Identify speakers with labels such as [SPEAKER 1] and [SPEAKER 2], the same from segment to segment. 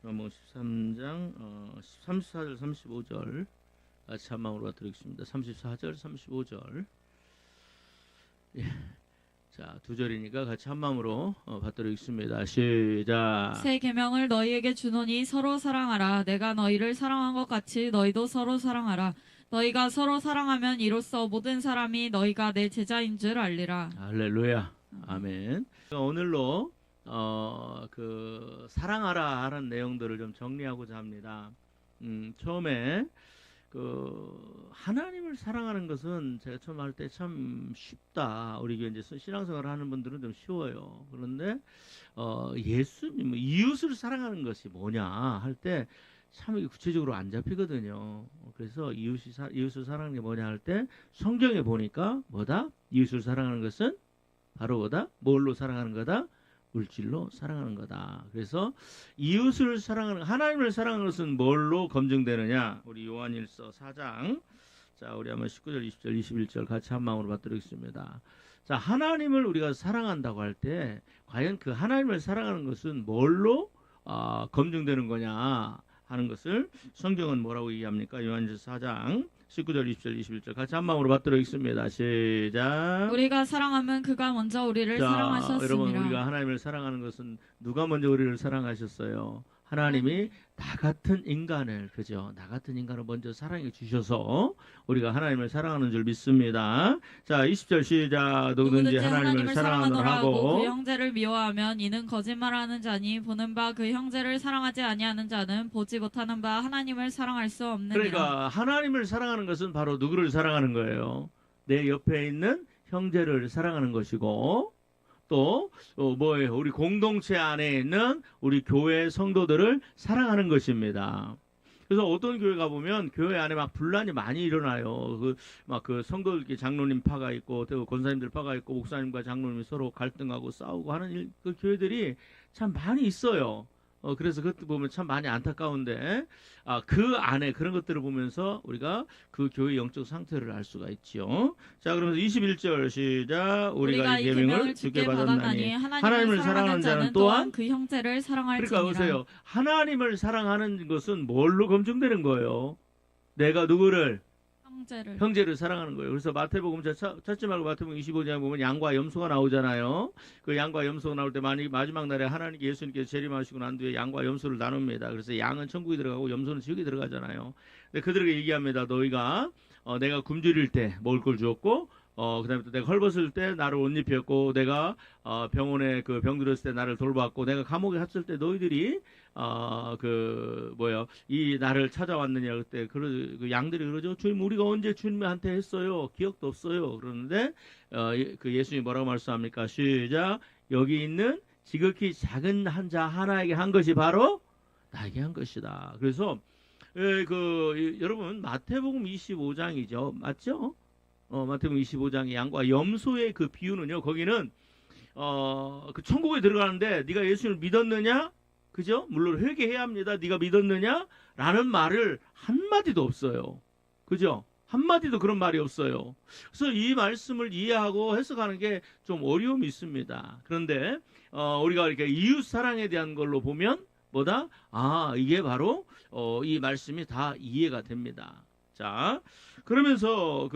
[SPEAKER 1] 누가복음 13장 34절 35절 같이 한 마음으로 드리겠습니다. 34절 35절. 예. 자, 두 절이니까 같이 한 마음으로 받들겠습니다. 시작.
[SPEAKER 2] 새 계명을 너희에게 주노니 서로 사랑하라. 내가 너희를 사랑한 것 같이 너희도 서로 사랑하라. 너희가 서로 사랑하면 이로써 모든 사람이 너희가 내 제자인 줄 알리라.
[SPEAKER 1] 할렐루야. 아멘. 오늘로 그 사랑하라 하는 내용들을 좀 정리하고자 합니다. 처음에 그 하나님을 사랑하는 것은 제가 처음 할 때 참 쉽다. 우리 이제 신앙생활을 하는 분들은 좀 쉬워요. 그런데 예수님 이웃을 사랑하는 것이 뭐냐 할 때 참 이게 구체적으로 안 잡히거든요. 그래서 이웃을 사랑하는 게 뭐냐 할 때 성경에 보니까 뭐다? 이웃을 사랑하는 것은 바로 뭐다? 뭘로 사랑하는 거다? 물질로 사랑하는 거다. 그래서 이웃을 사랑하는, 하나님을 사랑하는 것은 뭘로 검증되느냐? 우리 요한일서 4장. 자, 우리 한번 19절, 20절, 21절 같이 한 마음으로 받들겠습니다. 자, 하나님을 우리가 사랑한다고 할 때 과연 그 하나님을 사랑하는 것은 뭘로 검증되는 거냐 하는 것을 성경은 뭐라고 얘기합니까? 요한일서 4장 19절, 20절, 21절 같이 한 마음으로 받들어 있습니다. 시작.
[SPEAKER 2] 우리가 사랑하면 그가 먼저 우리를 사랑하셨습니다.
[SPEAKER 1] 여러분, 우리가 하나님을 사랑하는 것은 누가 먼저 우리를 사랑하셨어요? 하나님이 나 같은 인간을, 그죠? 나 같은 인간을 먼저 사랑해 주셔서 우리가 하나님을 사랑하는 줄 믿습니다. 자, 20절 시작. 누구든지 하나님을 사랑하노라 하고
[SPEAKER 2] 그 형제를 미워하면 이는 거짓말하는 자니 보는 바 그 형제를 사랑하지 아니하는 자는 보지 못하는 바 하나님을 사랑할 수 없느니라.
[SPEAKER 1] 그러니까 하나님을 사랑하는 것은 바로 누구를 사랑하는 거예요? 내 옆에 있는 형제를 사랑하는 것이고, 또 뭐예요? 우리 공동체 안에 있는 우리 교회 성도들을 사랑하는 것입니다. 그래서 어떤 교회 가보면 교회 안에 막 분란이 많이 일어나요. 그 성도들끼리 장로님 파가 있고, 또 권사님들 파가 있고, 목사님과 장로님이 서로 갈등하고 싸우고 하는 그 교회들이 참 많이 있어요. 그래서 그것도 보면 참 많이 안타까운데, 그 안에 그런 것들을 보면서 우리가 그 교회의 영적 상태를 알 수가 있지요. 자, 그러면서 21절 시작. 우리가 이 계명을 주께 받았나니 하나님을 사랑하는 자는 또한
[SPEAKER 2] 그 형제를 사랑할지니라.
[SPEAKER 1] 그러니까 보세요. 하나님을 사랑하는 것은 뭘로 검증되는 거예요? 내가 누구를? 형제를 사랑하는 거예요. 그래서 마태복음 찾지 말고 마태복음 25장에 보면 양과 염소가 나오잖아요. 그 양과 염소가 나올 때 마지막 날에 하나님 예수님께서 재림하시고 난 뒤에 양과 염소를 나눕니다. 그래서 양은 천국에 들어가고 염소는 지옥에 들어가잖아요. 근데 그들에게 얘기합니다. 너희가 내가 굶주릴 때 먹을 걸 주었고, 그다음에 또 내가 헐벗을 때 나를 옷 입혔고, 내가 병원에 그 병들었을 때 나를 돌봤고, 내가 감옥에 갇혔을 때 너희들이 이 나를 찾아왔느냐 그때 그 양들이 그러죠. 주님, 우리가 언제 주님한테 했어요? 기억도 없어요. 그러는데 그 예수님이 뭐라고 말씀합니까? 시작. 여기 있는 지극히 작은 한 자 하나에게 한 것이 바로 나에게 한 것이다. 그래서 여러분 마태복음 25장이죠. 맞죠? 마태복음 25장의 양과 염소의 그 비유는요. 거기는 그 천국에 들어가는데 네가 예수님을 믿었느냐? 그죠? 물론 회개해야 합니다. 네가 믿었느냐? 라는 말을 한마디도 없어요. 그죠? 한마디도 그런 말이 없어요. 그래서 이 말씀을 이해하고 해석하는 게 좀 어려움이 있습니다. 그런데 우리가 이렇게 이웃 사랑에 대한 걸로 보면 뭐다? 이게 바로 이 말씀이 다 이해가 됩니다. 자, 그러면서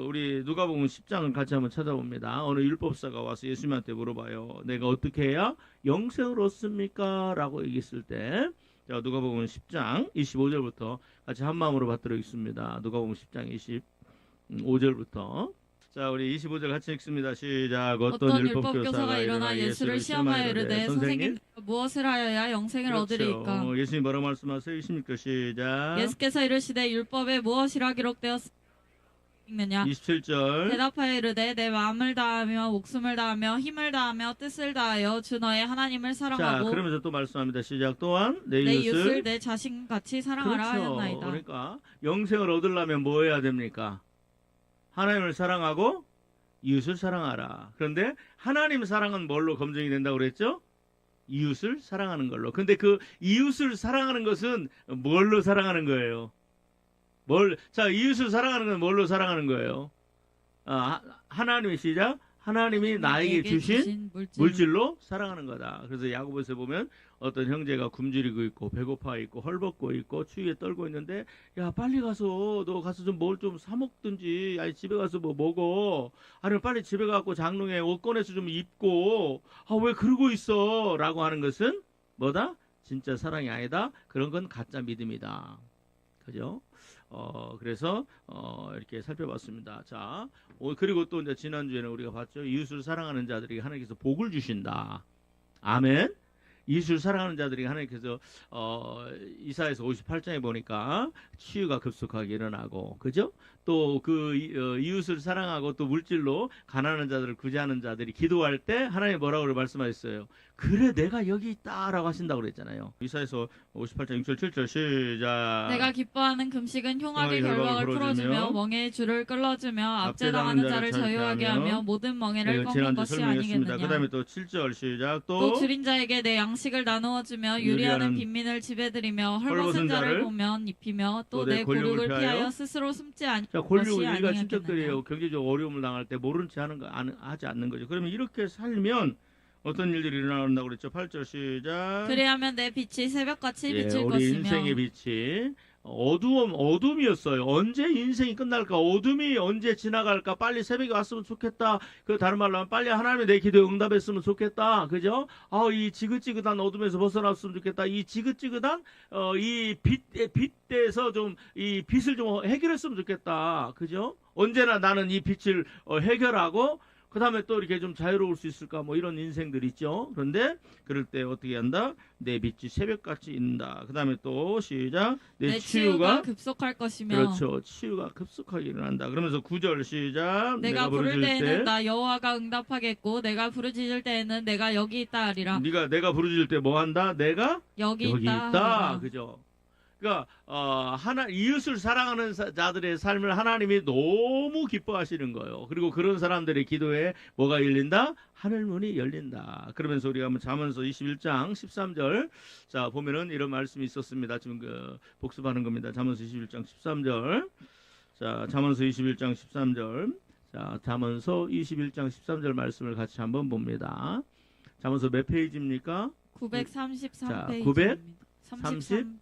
[SPEAKER 1] 우리 누가복음 10장을 같이 한번 찾아봅니다. 어느 율법사가 와서 예수님한테 물어봐요. 내가 어떻게 해야 영생을 얻습니까? 라고 얘기했을 때, 자, 누가복음 10장 25절부터 같이 한 마음으로 받들어 있습니다. 누가복음 10장 25절부터. 자, 우리 25절 같이 읽습니다. 시작.
[SPEAKER 2] 어떤 율법교사가 일어나 예수를 시험하여 이르되 선생님 무엇을 하여야 영생을 얻으리이까?
[SPEAKER 1] 예수님 뭐라고 말씀하세요? 26절 시작.
[SPEAKER 2] 예수께서 이르시되 율법에 무엇이라 기록되었느냐?
[SPEAKER 1] 27절.
[SPEAKER 2] 대답하여 이르되 내 마음을 다하며 목숨을 다하며 힘을 다하며 뜻을 다하여 주 너의 하나님을 사랑하고.
[SPEAKER 1] 자, 그러면서 또 말씀합니다. 시작. 또한 내
[SPEAKER 2] 이웃을 내 자신같이 사랑하라 하였나이다.
[SPEAKER 1] 그러니까 영생을 얻으려면 뭐 해야 됩니까? 하나님을 사랑하고 이웃을 사랑하라. 그런데 하나님 사랑은 뭘로 검증이 된다고 그랬죠? 이웃을 사랑하는 걸로. 근데 그 이웃을 사랑하는 것은 뭘로 사랑하는 거예요? 자, 이웃을 사랑하는 건 뭘로 사랑하는 거예요? 하나님의 시작. 하나님이 나에게
[SPEAKER 2] 내게
[SPEAKER 1] 주신
[SPEAKER 2] 물질.
[SPEAKER 1] 물질로 사랑하는 거다. 그래서 야고보서에 보면 어떤 형제가 굶주리고 있고 배고파 있고 헐벗고 있고 추위에 떨고 있는데 야 빨리 가서 너 가서 좀 뭘 좀 사 먹든지 아니 집에 가서 뭐 먹어 아니면 빨리 집에 가고 장롱에 옷 꺼내서 좀 입고 아 왜 그러고 있어 라고 하는 것은 뭐다? 진짜 사랑이 아니다. 그런 건 가짜 믿음이다. 그죠? 그래서 이렇게 살펴봤습니다. 자, 그리고 또 이제 지난주에는 우리가 봤죠. 이웃을 사랑하는 자들에게 하나님께서 복을 주신다. 아멘. 이웃을 사랑하는 자들이 하나님께서 이사야서 58장에 보니까 치유가 급속하게 일어나고 그죠? 또 그 이웃을 사랑하고 또 물질로 가난한 자들을 구제하는 자들이 기도할 때 하나님 뭐라고 말씀하셨어요? 그래 내가 여기 있다라고 하신다고 그랬잖아요. 이사야서 58장 6절 7절 시작.
[SPEAKER 2] 내가 기뻐하는 금식은 흉악의 결박을 풀어주며 멍에의 줄을 끌어주며 압제당하는 자를 자유하게 하며 모든 멍에를 꺾는 것이 아니겠느냐.
[SPEAKER 1] 그 다음에 또 7절 시작.
[SPEAKER 2] 또 줄인 자에게 내 양식을 나누어주며 유리하는 빈민을 집에들이며 헐벗은 자를 보면 입히며 또 내 골육을 피하여 스스로 숨지 않는 것이
[SPEAKER 1] 골육을 우리가
[SPEAKER 2] 아니겠느냐.
[SPEAKER 1] 친척들이에요. 경제적 어려움을 당할 때 모른 채 하지 않는 거죠. 그러면 이렇게 살면 어떤 일들이 일어난다고 그랬죠? 8절 시작.
[SPEAKER 2] 그래야면 내 빛이 새벽같이 비칠
[SPEAKER 1] 우리
[SPEAKER 2] 것이며.
[SPEAKER 1] 인생의 빛이 어둠이었어요. 언제 인생이 끝날까? 어둠이 언제 지나갈까? 빨리 새벽이 왔으면 좋겠다. 그 다른 말로 하면 빨리 하나님의 내 기도에 응답했으면 좋겠다. 그죠? 이 지긋지긋한 어둠에서 벗어났으면 좋겠다. 이 지긋지긋한 이 빛에서 좀 이 빛을 좀 해결했으면 좋겠다. 그죠? 언제나 나는 이 빛을 해결하고 그 다음에 또 이렇게 좀 자유로울 수 있을까 뭐 이런 인생들 있죠. 그런데 그럴 때 어떻게 한다? 내 빛이 새벽같이 있는다. 그 다음에 또 시작. 내 치유가
[SPEAKER 2] 급속할 것이며.
[SPEAKER 1] 그렇죠. 치유가 급속하게 일어난다. 그러면서 9절 시작.
[SPEAKER 2] 내가 부를 때에는 나 여호와가 응답하겠고 내가 부르짖을 때에는 내가 여기 있다 하리라.
[SPEAKER 1] 내가 부르짖을 때 뭐 한다? 내가
[SPEAKER 2] 여기
[SPEAKER 1] 있다.
[SPEAKER 2] 하리라.
[SPEAKER 1] 그죠? 그러니까 이웃을 사랑하는 자들의 삶을 하나님이 너무 기뻐하시는 거예요. 그리고 그런 사람들의 기도에 뭐가 열린다? 하늘 문이 열린다. 그러면서 우리가 한번 잠언서 21장 13절 자 보면은 이런 말씀이 있었습니다. 지금 복습하는 겁니다. 잠언서 21장 13절 자 잠언서 21장 13절 자 잠언서 21장 13절 말씀을 같이 한번 봅니다. 잠언서 몇 페이지입니까?
[SPEAKER 2] 933페이지입니다.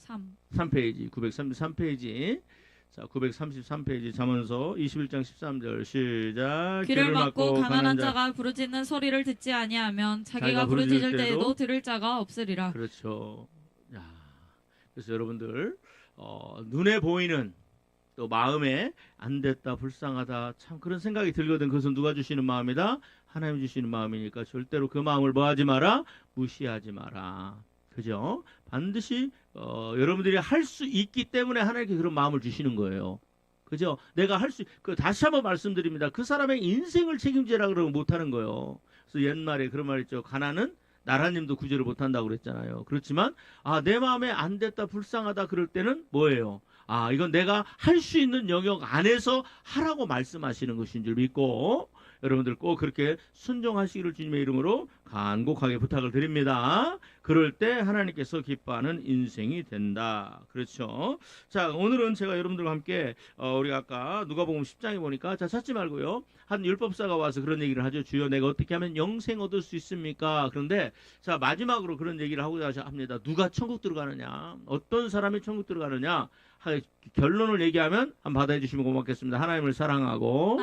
[SPEAKER 1] 933페이지, 933페이지. 자, 933페이지 잠언서 21장 13절 시작.
[SPEAKER 2] 귀를 막고 가난한 자가 부르짖는 소리를 듣지 아니하면 자기가 부르짖을 때에도 들을 자가 없으리라.
[SPEAKER 1] 그렇죠. 야, 그래서 여러분들 눈에 보이는 또 마음에 안 됐다 불쌍하다 참 그런 생각이 들거든. 그것은 누가 주시는 마음이다? 하나님 주시는 마음이니까 절대로 그 마음을 뭐 하지 마라? 무시하지 마라. 그죠? 반드시 여러분들이 할 수 있기 때문에 하나님께 그런 마음을 주시는 거예요. 그죠? 내가 할 수 다시 한번 말씀드립니다. 그 사람의 인생을 책임지라 그러면 못하는 거예요. 그래서 옛말에 그런 말 있죠. 가난은 나라님도 구제를 못한다고 그랬잖아요. 그렇지만 내 마음에 안 됐다 불쌍하다 그럴 때는 뭐예요? 이건 내가 할 수 있는 영역 안에서 하라고 말씀하시는 것인 줄 믿고 여러분들 꼭 그렇게 순종하시기를 주님의 이름으로 간곡하게 부탁을 드립니다. 그럴 때 하나님께서 기뻐하는 인생이 된다. 그렇죠. 자, 오늘은 제가 여러분들과 함께 우리가 아까 누가복음 10장에 보니까 자 찾지 말고요. 한 율법사가 와서 그런 얘기를 하죠. 주여 내가 어떻게 하면 영생 얻을 수 있습니까? 그런데 자 마지막으로 그런 얘기를 하고자 합니다. 누가 천국 들어가느냐? 어떤 사람이 천국 들어가느냐? 결론을 얘기하면 한번 받아해 주시면 고맙겠습니다. 하나님을 사랑하고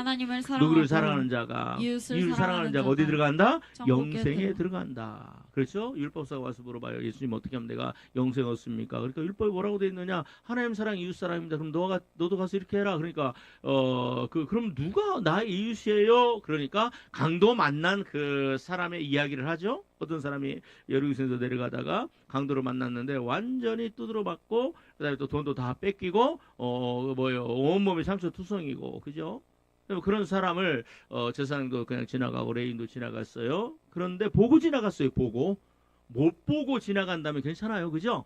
[SPEAKER 1] 누구를 사랑하는 자가 이웃을 사랑하는 자가 어디 들어간다? 영생에 들어간다. 그렇죠? 율법사가 와서 물어봐요. 예수님 어떻게 하면 내가 영생 얻습니까? 그러니까 율법이 뭐라고 되어 있느냐? 하나님 사랑 이웃 사랑입니다. 그럼 너도 가서 이렇게 해라. 그러니까 그럼 누가 나의 이웃이에요? 그러니까 강도 만난 그 사람의 이야기를 하죠. 어떤 사람이 여리고에서 내려가다가 강도를 만났는데 완전히 두드러 맞고 그다음에 또 돈도 다 뺏기고 온몸이 상처투성이고 그죠? 그런 사람을 제사장도 그냥 지나가고 레인도 지나갔어요. 그런데 보고 지나갔어요. 못 보고 지나간다면 괜찮아요. 그죠?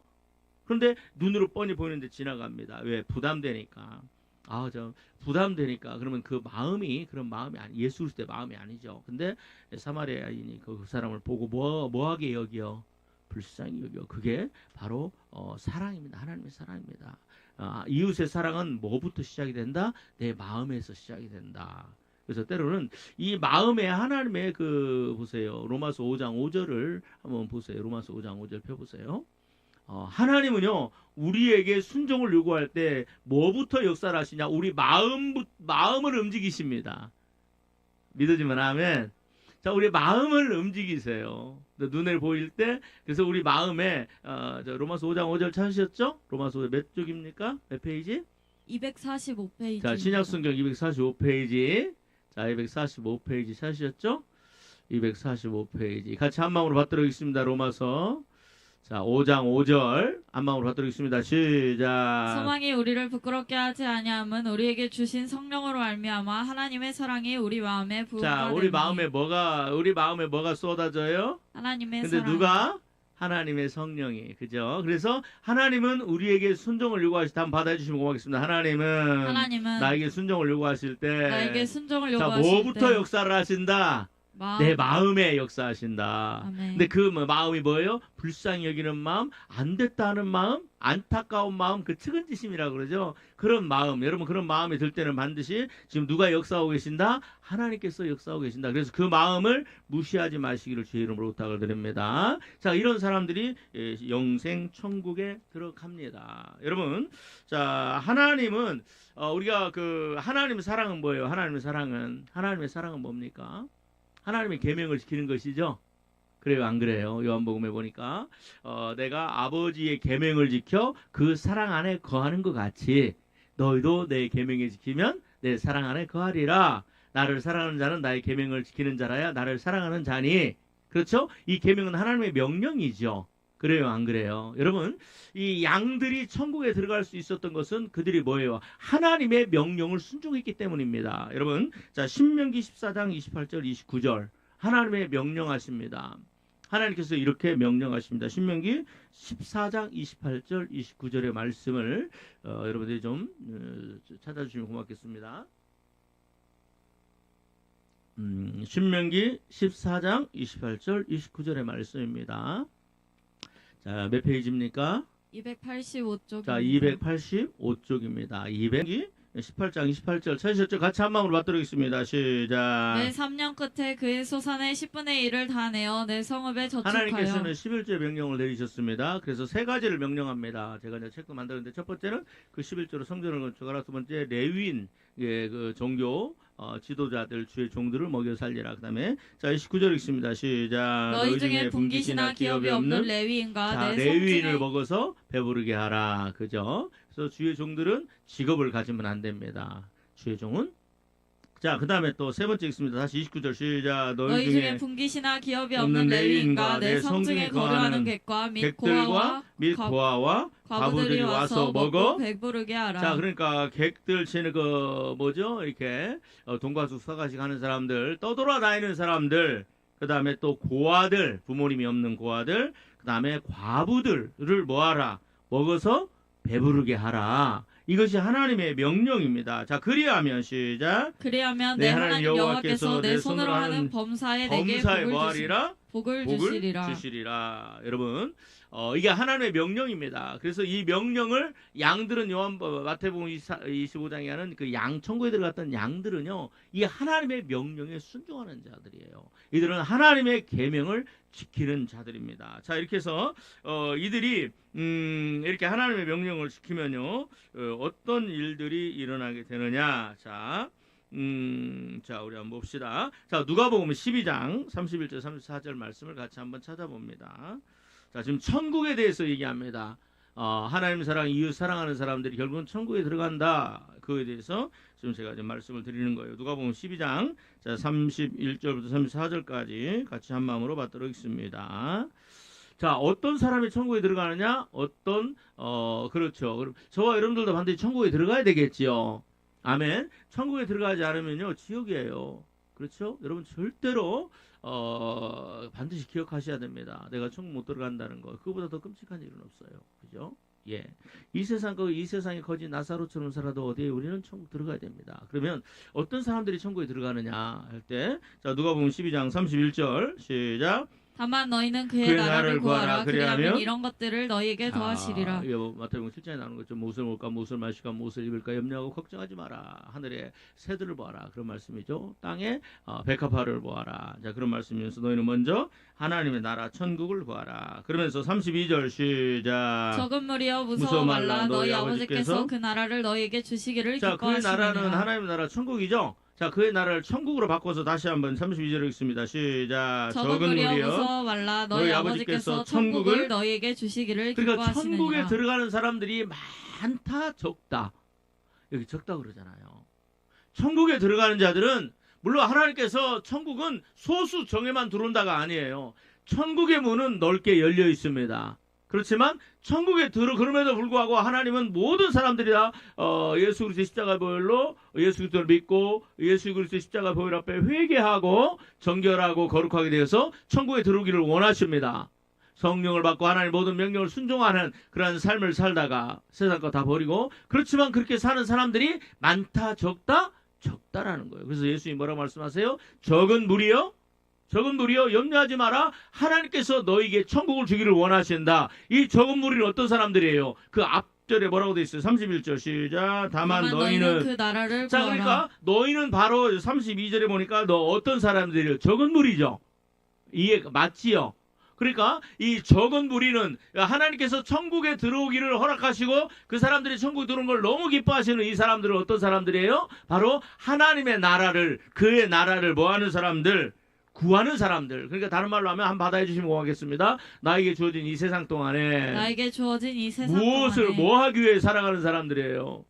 [SPEAKER 1] 그런데 눈으로 뻔히 보이는데 지나갑니다. 왜? 부담되니까. 부담되니까. 그러면 그런 마음이 예수 그리스도의 마음이 아니죠. 근데 사마리아인이 그 사람을 보고 뭐하게 여기요? 불쌍히 여기요. 그게 바로 사랑입니다. 하나님의 사랑입니다. 이웃의 사랑은 뭐부터 시작이 된다? 내 마음에서 시작이 된다. 그래서 때로는 이 마음에 하나님의 그 보세요. 로마서 5장 5절을 한번 보세요. 로마서 5장 5절 펴보세요. 하나님은요 우리에게 순종을 요구할 때 뭐부터 역사를 하시냐? 우리 마음을 움직이십니다. 믿어지면 아멘. 자, 우리 마음을 움직이세요. 눈에 보일 때, 그래서 우리 마음에, 로마서 5장 5절 찾으셨죠? 로마서 5장 몇 쪽입니까? 몇 페이지?
[SPEAKER 2] 245페이지.
[SPEAKER 1] 자, 신약성경 245페이지. 자, 245페이지 찾으셨죠? 245페이지. 같이 한 마음으로 받도록 하겠습니다. 로마서. 자, 5장 5절 한 마음으로 받도록 하겠습니다. 시작.
[SPEAKER 2] 소망이 우리를 부끄럽게 하지 아니함은 우리에게 주신 성령으로 말미암아 하나님의 사랑이 우리 마음에 부어가
[SPEAKER 1] 자, 우리 마음에 뭐가 쏟아져요?
[SPEAKER 2] 하나님의
[SPEAKER 1] 근데
[SPEAKER 2] 사랑.
[SPEAKER 1] 누가? 하나님의 성령이. 그죠? 그래서 하나님은 우리에게 순종을 요구하실 때 한번 받아주시면 고맙겠습니다. 하나님은 나에게 순종을 요구하실 때
[SPEAKER 2] 나에게 순종을
[SPEAKER 1] 자,
[SPEAKER 2] 요구하실
[SPEAKER 1] 뭐부터
[SPEAKER 2] 때
[SPEAKER 1] 역사를 하신다? 내 마음에 역사하신다.
[SPEAKER 2] 아멘.
[SPEAKER 1] 근데 그 마음이 뭐예요? 불쌍히 여기는 마음, 안 됐다 하는 마음, 안타까운 마음, 그 측은지심이라고 그러죠. 그런 마음, 여러분 그런 마음이 들 때는 반드시 지금 누가 역사하고 계신다? 하나님께서 역사하고 계신다. 그래서 그 마음을 무시하지 마시기를 주의 이름으로 부탁을 드립니다. 자, 이런 사람들이 영생 천국에 들어갑니다. 여러분, 자, 하나님은 우리가 그 하나님의 사랑은 뭐예요? 하나님의 사랑은 뭡니까? 하나님의 계명을 지키는 것이죠. 그래요, 안 그래요? 요한복음에 보니까 내가 아버지의 계명을 지켜 그 사랑 안에 거하는 것 같이 너희도 내 계명을 지키면 내 사랑 안에 거하리라. 나를 사랑하는 자는 나의 계명을 지키는 자라야 나를 사랑하는 자니. 그렇죠? 이 계명은 하나님의 명령이죠. 그래요, 안 그래요? 여러분, 이 양들이 천국에 들어갈 수 있었던 것은 그들이 뭐예요? 하나님의 명령을 순종했기 때문입니다. 여러분, 자, 신명기 14장 28절 29절 하나님의 명령하십니다. 하나님께서 이렇게 명령하십니다. 신명기 14장 28절 29절의 말씀을 여러분들이 좀 찾아주시면 고맙겠습니다. 신명기 14장 28절 29절의 말씀입니다. 자, 몇 페이지입니까?
[SPEAKER 2] 285쪽입니다.
[SPEAKER 1] 자, 285쪽입니다. 18장 28절 찾으셨죠? 같이 한 마음으로 받도록 하겠습니다. 시작.
[SPEAKER 2] 내 3년 끝에 그의 소산의 10분의 1을 다 내어 내 성읍에 저축하여.
[SPEAKER 1] 하나님께서는 11조의 명령을 내리셨습니다. 그래서 세 가지를 명령합니다. 제가 이제 책도 만들었는데 첫 번째는 그 11조로 성전을 건축하라. 두 번째 레위인 그 종교 지도자들 주의 종들을 먹여 살리라. 그다음에 자 29절 읽습니다. 시작.
[SPEAKER 2] 너희 중에 분깃이나 기업이 없는 레위인과
[SPEAKER 1] 자,
[SPEAKER 2] 내
[SPEAKER 1] 레위인을
[SPEAKER 2] 성중에
[SPEAKER 1] 먹어서 배부르게 하라. 그죠? 그래서 주의 종들은 직업을 가지면 안 됩니다. 주의 종은 자, 그 다음에 또 세 번째 읽습니다. 다시 29절 시작.
[SPEAKER 2] 너희 중에 분깃이나 기업이 없는 레위인과 내 성중에 거류하는 객과 및 고아와 과부들이 와서 먹어 배부르게 하라.
[SPEAKER 1] 자, 그러니까 객들 쟤는 그 뭐죠? 이렇게 돈가스 사가씩 하는 사람들, 떠돌아다니는 사람들, 그 다음에 또 고아들, 부모님이 없는 고아들, 그 다음에 과부들을 뭐하라? 먹어서 배부르게 하라. 이것이 하나님의 명령입니다. 자, 그리하면 시작.
[SPEAKER 2] 그리하면 내 하나님 여호와께서 내 손으로 하는 범사에 내게 복을 주시리라.
[SPEAKER 1] 여러분, 이게 하나님의 명령입니다. 그래서 이 명령을 양들은 마태복음 25장에 하는 그 천국에 들어갔던 양들은요, 이 하나님의 명령에 순종하는 자들이에요. 이들은 하나님의 계명을 지키는 자들입니다. 자, 이렇게 해서 이들이 이렇게 하나님의 명령을 지키면요, 어떤 일들이 일어나게 되느냐? 자, 우리 한번 봅시다. 자, 누가복음 12장 31절 34절 말씀을 같이 한번 찾아봅니다. 자, 지금 천국에 대해서 얘기합니다. 하나님 사랑, 이웃 사랑하는 사람들이 결국은 천국에 들어간다. 그거에 대해서 지금 제가 지금 말씀을 드리는 거예요. 누가복음 12장 자, 31절부터 34절까지 같이 한 마음으로 받도록 하겠습니다. 자, 어떤 사람이 천국에 들어가느냐? 그렇죠. 그럼 저와 여러분들도 반드시 천국에 들어가야 되겠지요. 아멘. 천국에 들어가지 않으면요, 지옥이에요. 그렇죠? 여러분 절대로 반드시 기억하셔야 됩니다. 내가 천국 못 들어간다는 거. 그거보다 더 끔찍한 일은 없어요. 그죠? 예. 이 세상에 거지 나사로처럼 살아도 어디에 우리는 천국 들어가야 됩니다. 그러면 어떤 사람들이 천국에 들어가느냐 할 때, 자, 누가복음 12장 31절 시작.
[SPEAKER 2] 다만 너희는 그의
[SPEAKER 1] 그의
[SPEAKER 2] 나라를
[SPEAKER 1] 나라를
[SPEAKER 2] 구하라.
[SPEAKER 1] 구하라.
[SPEAKER 2] 그리하면
[SPEAKER 1] 그리하면
[SPEAKER 2] 이런 것들을 너희에게 더하시리라.
[SPEAKER 1] 이거 마태복음 7장에 나오는 거죠. 무엇을 먹을까, 무엇을 마실까, 무엇을 입을까 염려하고 걱정하지 마라. 하늘에 새들을 보아라. 그런 말씀이죠. 땅에 백합화를 보아라. 자, 그런 말씀이면서 너희는 먼저 하나님의 나라 천국을 구하라. 그러면서 32절 시작.
[SPEAKER 2] 적은 무리여 무서워 말라. 너희 아버지께서 그 나라를 너희에게 주시기를
[SPEAKER 1] 자, 그의 나라는
[SPEAKER 2] 기뻐하시느니라.
[SPEAKER 1] 하나님의 나라 천국이죠. 자, 그의 나라를 천국으로 바꿔서 다시 한번 32절 읽습니다. 시작.
[SPEAKER 2] 적은 무리여 무서워 말라. 너희 아버지께서 천국을 너희에게 주시기를
[SPEAKER 1] 그러니까
[SPEAKER 2] 기뻐하시느니라.
[SPEAKER 1] 천국에 들어가는 사람들이 많다 적다. 여기 적다 그러잖아요. 천국에 들어가는 자들은 물론 하나님께서 천국은 소수 정예만 들어온다가 아니에요. 천국의 문은 넓게 열려 있습니다. 그렇지만 천국에 그럼에도 불구하고 하나님은 모든 사람들이 다 예수 그리스도의 십자가 보혈로 예수 그리스도를 믿고 예수 그리스도의 십자가 보혈 앞에 회개하고 정결하고 거룩하게 되어서 천국에 들어오기를 원하십니다. 성령을 받고 하나님의 모든 명령을 순종하는 그러한 삶을 살다가 세상 거 다 버리고, 그렇지만 그렇게 사는 사람들이 많다 적다? 적다라는 거예요. 그래서 예수님이 뭐라고 말씀하세요? 적은 무리여 염려하지 마라. 하나님께서 너에게 천국을 주기를 원하신다. 이 적은 무리는 어떤 사람들이에요? 그 앞절에 뭐라고 돼 있어요? 31절 시작. 다만 너희는
[SPEAKER 2] 그 나라를
[SPEAKER 1] 자,
[SPEAKER 2] 구하라.
[SPEAKER 1] 그러니까 너희는 바로 32절에 보니까 너 어떤 사람들이에요? 적은 무리죠. 이해 맞지요? 그러니까 이 적은 무리는 하나님께서 천국에 들어오기를 허락하시고 그 사람들이 천국에 들어온 걸 너무 기뻐하시는 이 사람들은 어떤 사람들이에요? 바로 하나님의 나라를, 그의 나라를 뭐하는 사람들? 구하는 사람들. 그러니까 다른 말로 하면 한번 받아해 주시면 고맙겠습니다. 나에게 주어진 이 세상 동안에 무엇을 뭐 하기 위해 살아가는 사람들이에요?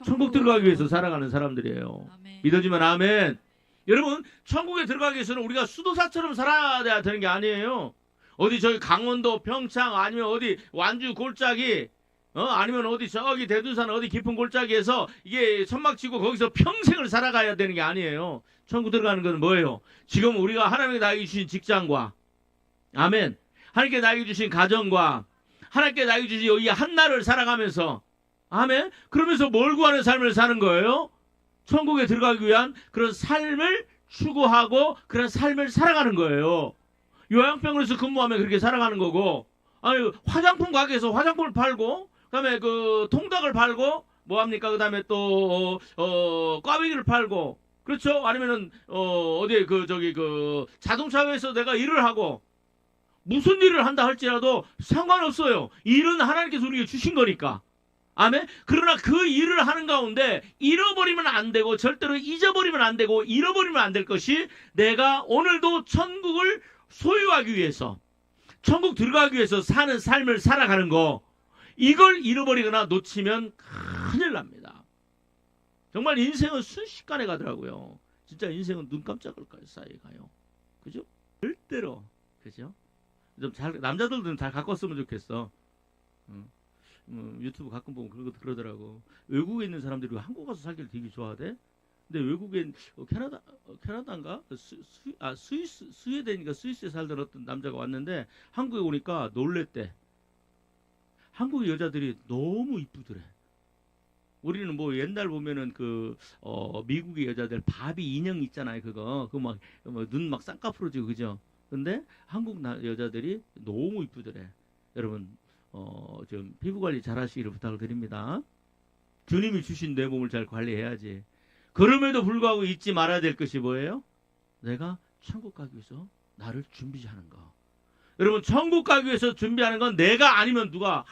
[SPEAKER 1] 천국 들어가기 위해서 살아가는 사람들이에요.
[SPEAKER 2] 아멘.
[SPEAKER 1] 믿어지면 아멘. 여러분, 천국에 들어가기 위해서는 우리가 수도사처럼 살아야 되는 게 아니에요. 어디 저기 강원도 평창 아니면 어디 완주 골짜기 아니면 어디 저기 대둔산 어디 깊은 골짜기에서 이게 천막 치고 거기서 평생을 살아가야 되는 게 아니에요. 천국 들어가는 건 뭐예요? 지금 우리가 하나님께 나에게 주신 직장과, 아멘, 하나님께 나에게 주신 가정과 하나님께 나에게 주신 여기 한나를 살아가면서, 아멘, 그러면서 뭘 구하는 삶을 사는 거예요? 천국에 들어가기 위한 그런 삶을 추구하고 그런 삶을 살아가는 거예요. 요양병원에서 근무하면 그렇게 살아가는 거고, 아니 화장품 가게에서 화장품을 팔고, 그다음에 그 통닭을 팔고, 뭐 합니까? 그다음에 또 꽈배기를 팔고, 그렇죠? 아니면은 어디에 그 자동차회에서 내가 일을 하고, 무슨 일을 한다 할지라도 상관없어요. 일은 하나님께서 우리에게 주신 거니까. 아멘. 그러나 그 일을 하는 가운데 잃어버리면 안 되고, 절대로 잊어버리면 안 되고, 잃어버리면 안 될 것이, 내가 오늘도 천국을 소유하기 위해서, 천국 들어가기 위해서 사는 삶을 살아가는 거, 이걸 잃어버리거나 놓치면 큰일 납니다. 정말 인생은 순식간에 가더라고요. 진짜 인생은 눈 깜짝할 사이에 가요. 그죠? 절대로. 그죠? 좀 남자들은 잘 가꿨으면 좋겠어. 유튜브 가끔 보면 그러더라고. 외국에 있는 사람들이 한국 가서 살기를 되게 좋아하대. 근데 외국엔 캐나다인가 스웨덴인가 스위스에 살던 어떤 남자가 왔는데 한국에 오니까 놀랬대. 한국 여자들이 너무 이쁘더래. 우리는 뭐 옛날 보면은 미국의 여자들 바비 인형 있잖아요. 그거 막 눈 막 쌍꺼풀어지고 그죠? 근데 한국 여자들이 너무 이쁘더래. 여러분 좀 피부 관리 잘 하시기를 부탁을 드립니다. 주님이 주신 내 몸을 잘 관리해야지. 그럼에도 불구하고 잊지 말아야 될 것이 뭐예요? 내가 천국 가기 위해서 나를 준비하는 거. 여러분, 천국 가기 위해서 준비하는 건 내가 아니면 누가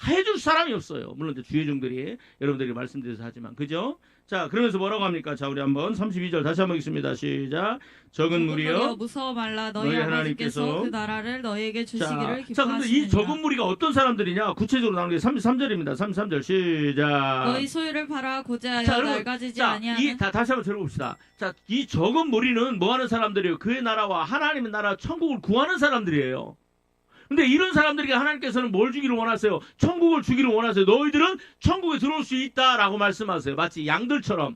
[SPEAKER 1] 해줄 사람이 없어요. 물론 이제 주의종들이 여러분들이 말씀드려서 하지만, 그죠? 자, 그러면서 뭐라고 합니까? 자, 우리 한번 32절 다시 한번 읽습니다. 시작. 적은 무리여
[SPEAKER 2] 무서워 말라. 너희 아버지께서 그 나라를 너희에게 주시기를 기뻐하시느니라.
[SPEAKER 1] 자, 근데 이 적은 무리가 어떤 사람들이냐? 구체적으로 나오는 게 33절입니다. 33절 시작.
[SPEAKER 2] 너희 소유를 팔아 고제하여 낡아지지 아니하는.
[SPEAKER 1] 다시 한번 들어봅시다. 자, 이 적은 무리는 뭐 하는 사람들이에요? 그의 나라와 하나님의 나라 천국을 구하는 사람들이에요. 근데 이런 사람들에게 하나님께서는 뭘 주기를 원하세요? 천국을 주기를 원하세요. 너희들은 천국에 들어올 수 있다라고 말씀하세요. 마치 양들처럼.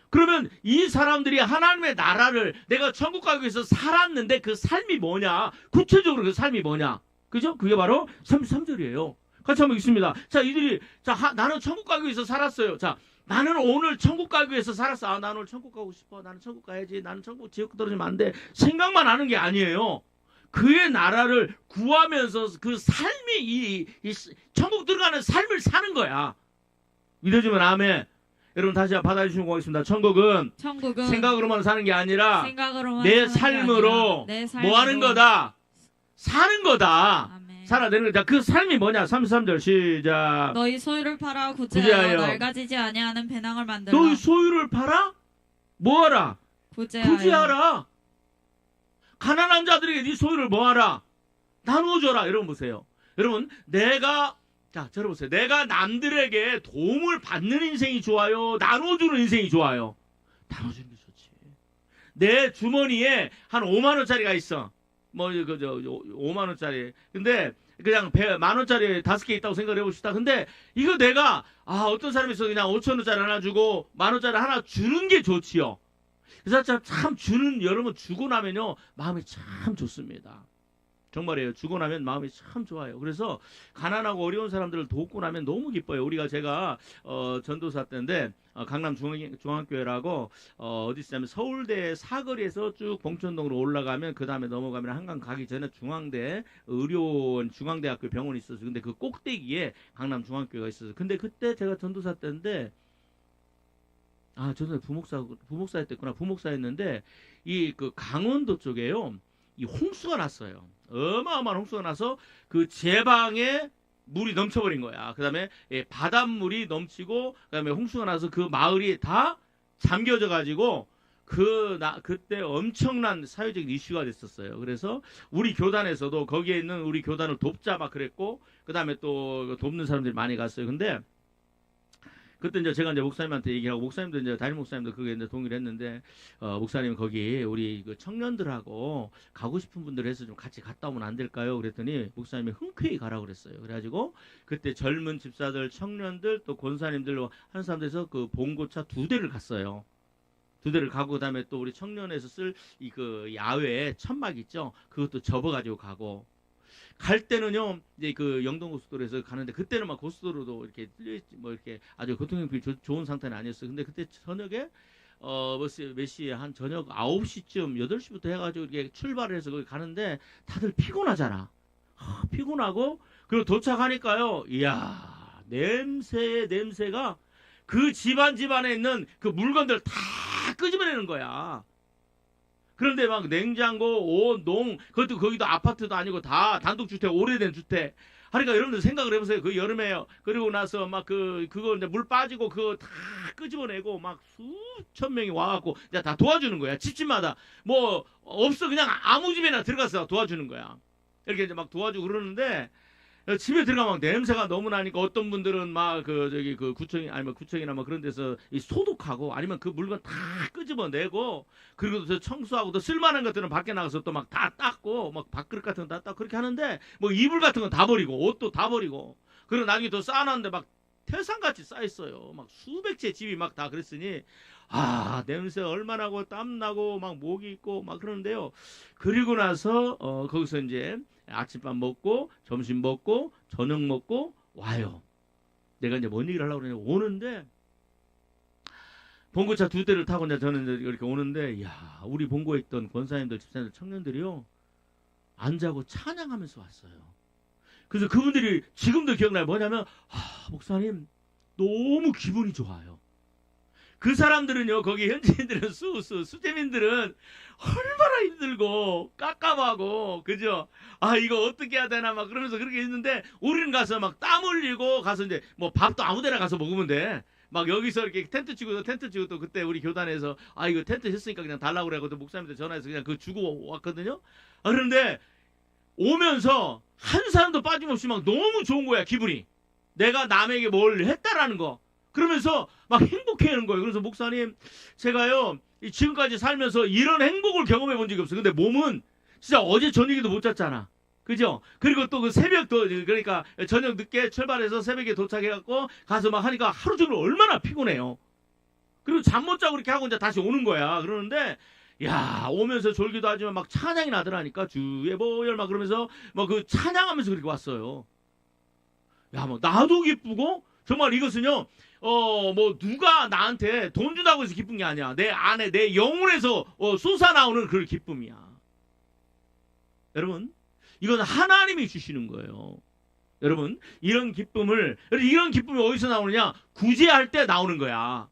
[SPEAKER 1] 그러면 이 사람들이 하나님의 나라를, 내가 천국 가기 위해서 살았는데 그 삶이 뭐냐? 구체적으로 그 삶이 뭐냐? 그죠? 그게 바로 33절이에요. 같이 한번 읽습니다. 자, 나는 천국 가기 위해서 살았어요. 자, 나는 오늘 천국 가기 위해서 살았어. 나는 오늘 천국 가고 싶어. 나는 천국 가야지. 나는 천국 지옥 떨어지면 안 돼. 생각만 하는 게 아니에요. 그의 나라를 구하면서 그 삶이 이 천국 들어가는 삶을 사는 거야. 믿어주면 아멘. 여러분 다시 한번 받아주시면 고맙습니다. 천국은 생각으로만 사는 게 아니라 내 삶으로 뭐 하는 거다? 사는 거다.
[SPEAKER 2] 아멘.
[SPEAKER 1] 살아내는 거다. 그 삶이 뭐냐? 33절 시작.
[SPEAKER 2] 너희 소유를 팔아 구제하여 낡아지지 아니하는 배낭을 만들라.
[SPEAKER 1] 너희 소유를 팔아? 뭐하라? 구제하라. 가난한 자들에게 네 소유를 뭐하라? 나누어줘라. 여러분 보세요. 여러분 자, 들어보세요. 내가 남들에게 도움을 받는 인생이 좋아요? 나눠주는 인생이 좋아요? 나눠주는 게 좋지. 내 주머니에 한 5만 원짜리가 있어. 5만 원짜리. 근데 그냥 100만 원짜리 5개 있다고 생각을 해봅시다. 근데 이거 내가 어떤 사람이 있어 그냥 5천 원짜리 하나 주고 1만 원짜리 하나 주는 게 좋지요. 그래서 참 여러분 주고 나면요 마음이 참 좋습니다. 정말이에요. 주고 나면 마음이 참 좋아요. 그래서 가난하고 어려운 사람들을 돕고 나면 너무 기뻐요. 제가 전도사 때인데 강남 중앙교회라고 어디 있냐면 서울대 사거리에서 쭉 봉천동으로 올라가면 그 다음에 넘어가면 한강 가기 전에 중앙대 의료원 중앙대학교 병원이 있어서 근데 그 꼭대기에 강남 중앙교회가 있어서 근데 그때 제가 전도사 때인데 저는 부목사였댔구나. 부목사였는데 그 강원도 쪽에요. 이 홍수가 났어요. 어마어마한 홍수가 나서 그 제방에 물이 넘쳐버린 거야. 그 다음에 바닷물이 넘치고 그 다음에 홍수가 나서 그 마을이 다 잠겨져 가지고 그때 엄청난 사회적인 이슈가 됐었어요. 그래서 우리 교단에서도 거기에 있는 우리 교단을 돕자 막 그랬고 그 다음에 또 돕는 사람들이 많이 갔어요. 근데 그때 제가 목사님한테 얘기하고 목사님도 담임 목사님도 그게 동의를 했는데 목사님 거기 우리 그 청년들하고 가고 싶은 분들 해서 좀 같이 갔다 오면 안 될까요? 그랬더니 목사님이 흔쾌히 가라고 그랬어요. 그래가지고 그때 젊은 집사들, 청년들 또 권사님들 하는 사람들에서 그 봉고차 2대를 갔어요. 2대를 가고 그다음에 또 우리 청년에서 쓸 그 야외 천막 있죠. 그것도 접어가지고 가고. 갈 때는요, 이제 그 영동고속도로에서 가는데, 그때는 막 고속도로도 이렇게 이렇게 아주 교통형편이 좋은 상태는 아니었어요. 근데 그때 저녁에, 몇 시에 한 저녁 9시쯤, 8시부터 해가지고 이렇게 출발을 해서 거기 가는데, 다들 피곤하잖아. 피곤하고, 그리고 도착하니까요, 이야, 냄새가 그 집안에 있는 그 물건들 다 끄집어내는 거야. 그런데 막 냉장고, 옷, 농, 그것도 거기도 아파트도 아니고 다 단독주택, 오래된 주택. 그러니까 여러분들 생각을 해보세요. 그 여름에, 그리고 나서 막 그거 이제 물 빠지고 그거 다 끄집어내고 막 수천 명이 와갖고 이제 다 도와주는 거야. 집집마다. 뭐, 없어. 그냥 아무 집에나 들어가서 도와주는 거야. 이렇게 이제 막 도와주고 그러는데, 집에 들어가면 냄새가 너무 나니까 어떤 분들은 막 구청이나 뭐 그런 데서 이 소독하고 아니면 그 물건 다 끄집어내고 그리고 또 청소하고 또 쓸만한 것들은 밖에 나가서 또 막 다 닦고 막 밥그릇 같은 거 다 닦고 그렇게 하는데 뭐 이불 같은 건 다 버리고 옷도 다 버리고 그리고 나중에 또 쌓아놨는데 막 태산같이 쌓였어요. 막 수백 채 집이 막 다 그랬으니 냄새 얼마나 나고 땀나고 막 목이 있고 막 그러는데요. 그리고 나서 거기서 이제 아침밥 먹고 점심 먹고 저녁 먹고 와요. 내가 이제 뭔 얘기를 하려고 그러냐 오는데 봉고차 2대를 타고 이제 저는 이제 이렇게 오는데 야 우리 봉고에 있던 권사님들 집사님들 청년들이요 안 자고 찬양하면서 왔어요. 그래서 그분들이 지금도 기억나요. 뭐냐면 목사님 너무 기분이 좋아요. 그 사람들은요, 거기 현지인들은 수재민들은 얼마나 힘들고, 깝깝하고, 그죠? 이거 어떻게 해야 되나, 막 그러면서 그렇게 했는데, 우리는 가서 막 땀 흘리고, 가서 이제, 뭐 밥도 아무 데나 가서 먹으면 돼. 막 여기서 이렇게 텐트 치고 또 그때 우리 교단에서, 이거 텐트 했으니까 그냥 달라고 그래가지고 목사님한테 전화해서 그냥 그거 주고 왔거든요? 그런데, 오면서, 한 사람도 빠짐없이 막 너무 좋은 거야, 기분이. 내가 남에게 뭘 했다라는 거. 그러면서 막 행복해하는 거예요. 그래서 목사님, 제가요, 지금까지 살면서 이런 행복을 경험해 본 적이 없어요. 근데 몸은 진짜 어제 저녁에도 못 잤잖아. 그죠? 그리고 또 그 새벽도, 그러니까 저녁 늦게 출발해서 새벽에 도착해갖고 가서 막 하니까 하루 종일 얼마나 피곤해요. 그리고 잠 못 자고 이렇게 하고 이제 다시 오는 거야. 그러는데, 야, 오면서 졸기도 하지만 막 찬양이 나더라니까. 주의 보혈 막 그러면서 막 그 찬양하면서 그렇게 왔어요. 야, 뭐 나도 기쁘고, 정말 이것은요, 뭐, 누가 나한테 돈 준다고 해서 기쁜 게 아니야. 내 안에, 내 영혼에서 솟아나오는 그 기쁨이야. 여러분, 이건 하나님이 주시는 거예요. 여러분, 이런 기쁨이 어디서 나오느냐? 구제할 때 나오는 거야.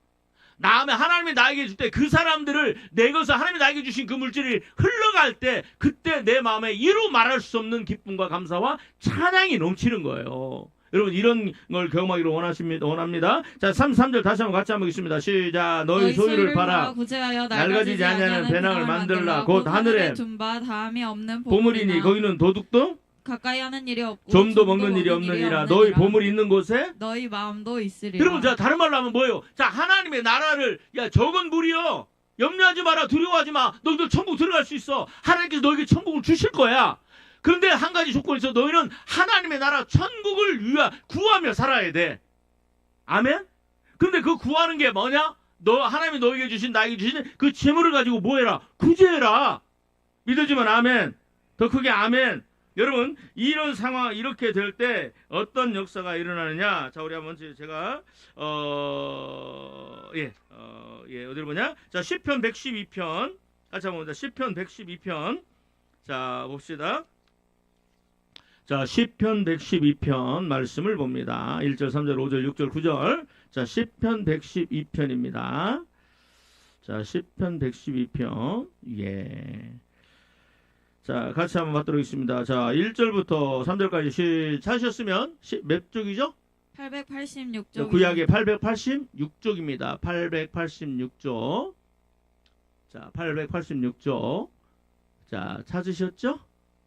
[SPEAKER 1] 하나님이 나에게 줄 때 그 사람들을 내 것을 하나님이 나에게 주신 그 물질이 흘러갈 때 그때 내 마음에 이루 말할 수 없는 기쁨과 감사와 찬양이 넘치는 거예요. 여러분, 이런 걸 경험하기를 원합니다. 자, 33절 다시 한번 같이 한번 보겠습니다. 시작. 너희 소유를 팔아
[SPEAKER 2] 구제하여
[SPEAKER 1] 낡아지지 아니하는 배낭을 만들라. 곧 하늘에
[SPEAKER 2] 둔바 다함이 없는
[SPEAKER 1] 보물이니 거기는 도둑도
[SPEAKER 2] 가까이 하는 일이 없고
[SPEAKER 1] 좀도 먹는 일이 없느니라. 너희 보물이 있는 곳에
[SPEAKER 2] 너희 마음도 있으리라.
[SPEAKER 1] 여러분, 자, 다른 말로 하면 뭐예요? 자, 하나님의 나라를, 야, 적은 무리여, 염려하지 마라, 두려워하지 마. 너희들 천국 들어갈 수 있어. 하나님께서 너에게 천국을 주실 거야. 그런데 한 가지 조건이 있어. 너희는 하나님의 나라 천국을 구하며 살아야 돼. 아멘? 근데 그 구하는 게 뭐냐? 하나님이 너에게 주신, 나에게 주신 그 재물을 가지고 뭐 해라? 구제해라. 믿어지면 아멘. 더 크게 아멘. 여러분, 이런 상황, 이렇게 될 때 어떤 역사가 일어나느냐? 자, 우리 한번 제가, 어디를 보냐? 자, 시편 112편. 같이 한번 보자. 시편 112편. 자, 봅시다. 자, 시편 112편 말씀을 봅니다. 1절, 3절, 5절, 6절, 9절. 자, 시편 112편입니다. 자, 시편 112편. 예. 자, 같이 한번 받도록 하겠습니다. 자, 1절부터 3절까지 찾으셨으면 몇 쪽이죠?
[SPEAKER 2] 886쪽.
[SPEAKER 1] 구약의 886쪽입니다. 886쪽. 자, 886쪽. 자, 찾으셨죠?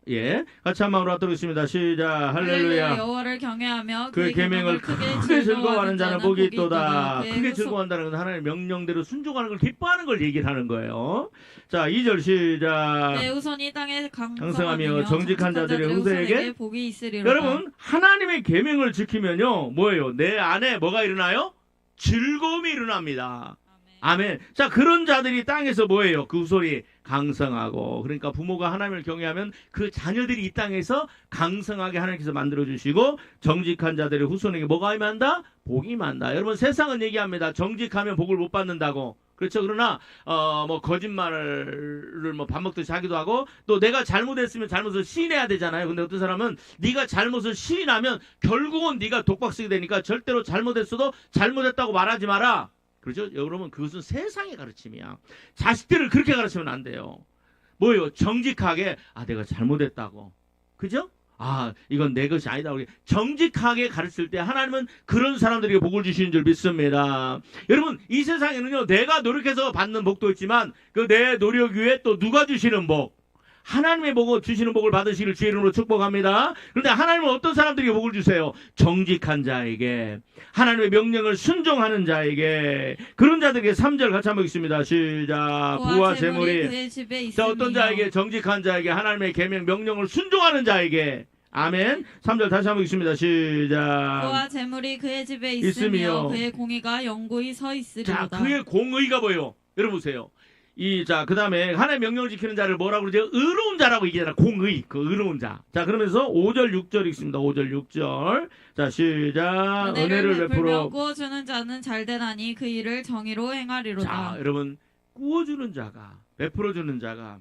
[SPEAKER 1] 예. 같이 한 마음으로 하도록 하겠습니다. 시작. 할렐루야.
[SPEAKER 2] 여호와를 경외하며
[SPEAKER 1] 그의 계명을 크게 즐거워하는 자는 복이 있도다. 크게 즐거워한다는 건 하나님의 명령대로 순종하는 걸 기뻐하는 걸 얘기를 하는 거예요. 자, 2절 시작.
[SPEAKER 2] 내 후손이 땅에
[SPEAKER 1] 강성하며 정직한 자들의 후세에게
[SPEAKER 2] 복이 있으리로다.
[SPEAKER 1] 여러분, 하나님의 계명을 지키면요, 뭐예요? 내 안에 뭐가 일어나요? 즐거움이 일어납니다. 아멘. 자, 그런 자들이 땅에서 뭐예요? 그 후손이 강성하고, 그러니까 부모가 하나님을 경외하면 그 자녀들이 이 땅에서 강성하게 하나님께서 만들어주시고, 정직한 자들의 후손에게 뭐가 임한다? 복이 임한다. 여러분, 세상은 얘기합니다. 정직하면 복을 못 받는다고. 그렇죠. 그러나 거짓말을 밥 먹듯이 하기도 하고, 또 내가 잘못했으면 잘못을 시인해야 되잖아요. 근데 어떤 사람은 네가 잘못을 시인하면 결국은 네가 독박 쓰게 되니까 절대로 잘못했어도 잘못했다고 말하지 마라. 그렇죠? 여러분, 그것은 세상의 가르침이야. 자식들을 그렇게 가르치면 안 돼요. 뭐예요? 정직하게, 내가 잘못했다고. 그죠? 이건 내 것이 아니다. 정직하게 가르칠 때 하나님은 그런 사람들에게 복을 주시는 줄 믿습니다. 여러분, 이 세상에는요, 내가 노력해서 받는 복도 있지만 그 내 노력 위에 또 누가 주시는 복, 하나님의 복을 주시는 복을 받으시기를 주의 이름으로 축복합니다. 그런데 하나님은 어떤 사람들에게 복을 주세요? 정직한 자에게, 하나님의 명령을 순종하는 자에게, 그런 자들에게 3절 같이 한번 읽습니다. 시작. 부와 재물이
[SPEAKER 2] 그의 집에 있으며.
[SPEAKER 1] 자, 어떤 자에게? 정직한 자에게, 하나님의 계명 명령을 순종하는 자에게. 아멘. 3절 다시 한번 읽습니다. 시작.
[SPEAKER 2] 부와 재물이 그의 집에 있으며 그의 공의가 영구히 서 있으리로다.
[SPEAKER 1] 자, 그의 공의가 뭐예요? 여러분 보세요. 그 다음에 하나님의 명령을 지키는 자를 뭐라고 그러죠? 의로운 자라고 얘기하잖아. 공의, 그 의로운 자. 자, 그러면서 5절, 6절 읽습니다. 5절, 6절. 자, 시작. 은혜를 베풀어
[SPEAKER 2] 구워주는 자는 잘되나니 그 일을 정의로 행하리로다.
[SPEAKER 1] 자, 여러분, 구워주는 자가, 베풀어주는 자가,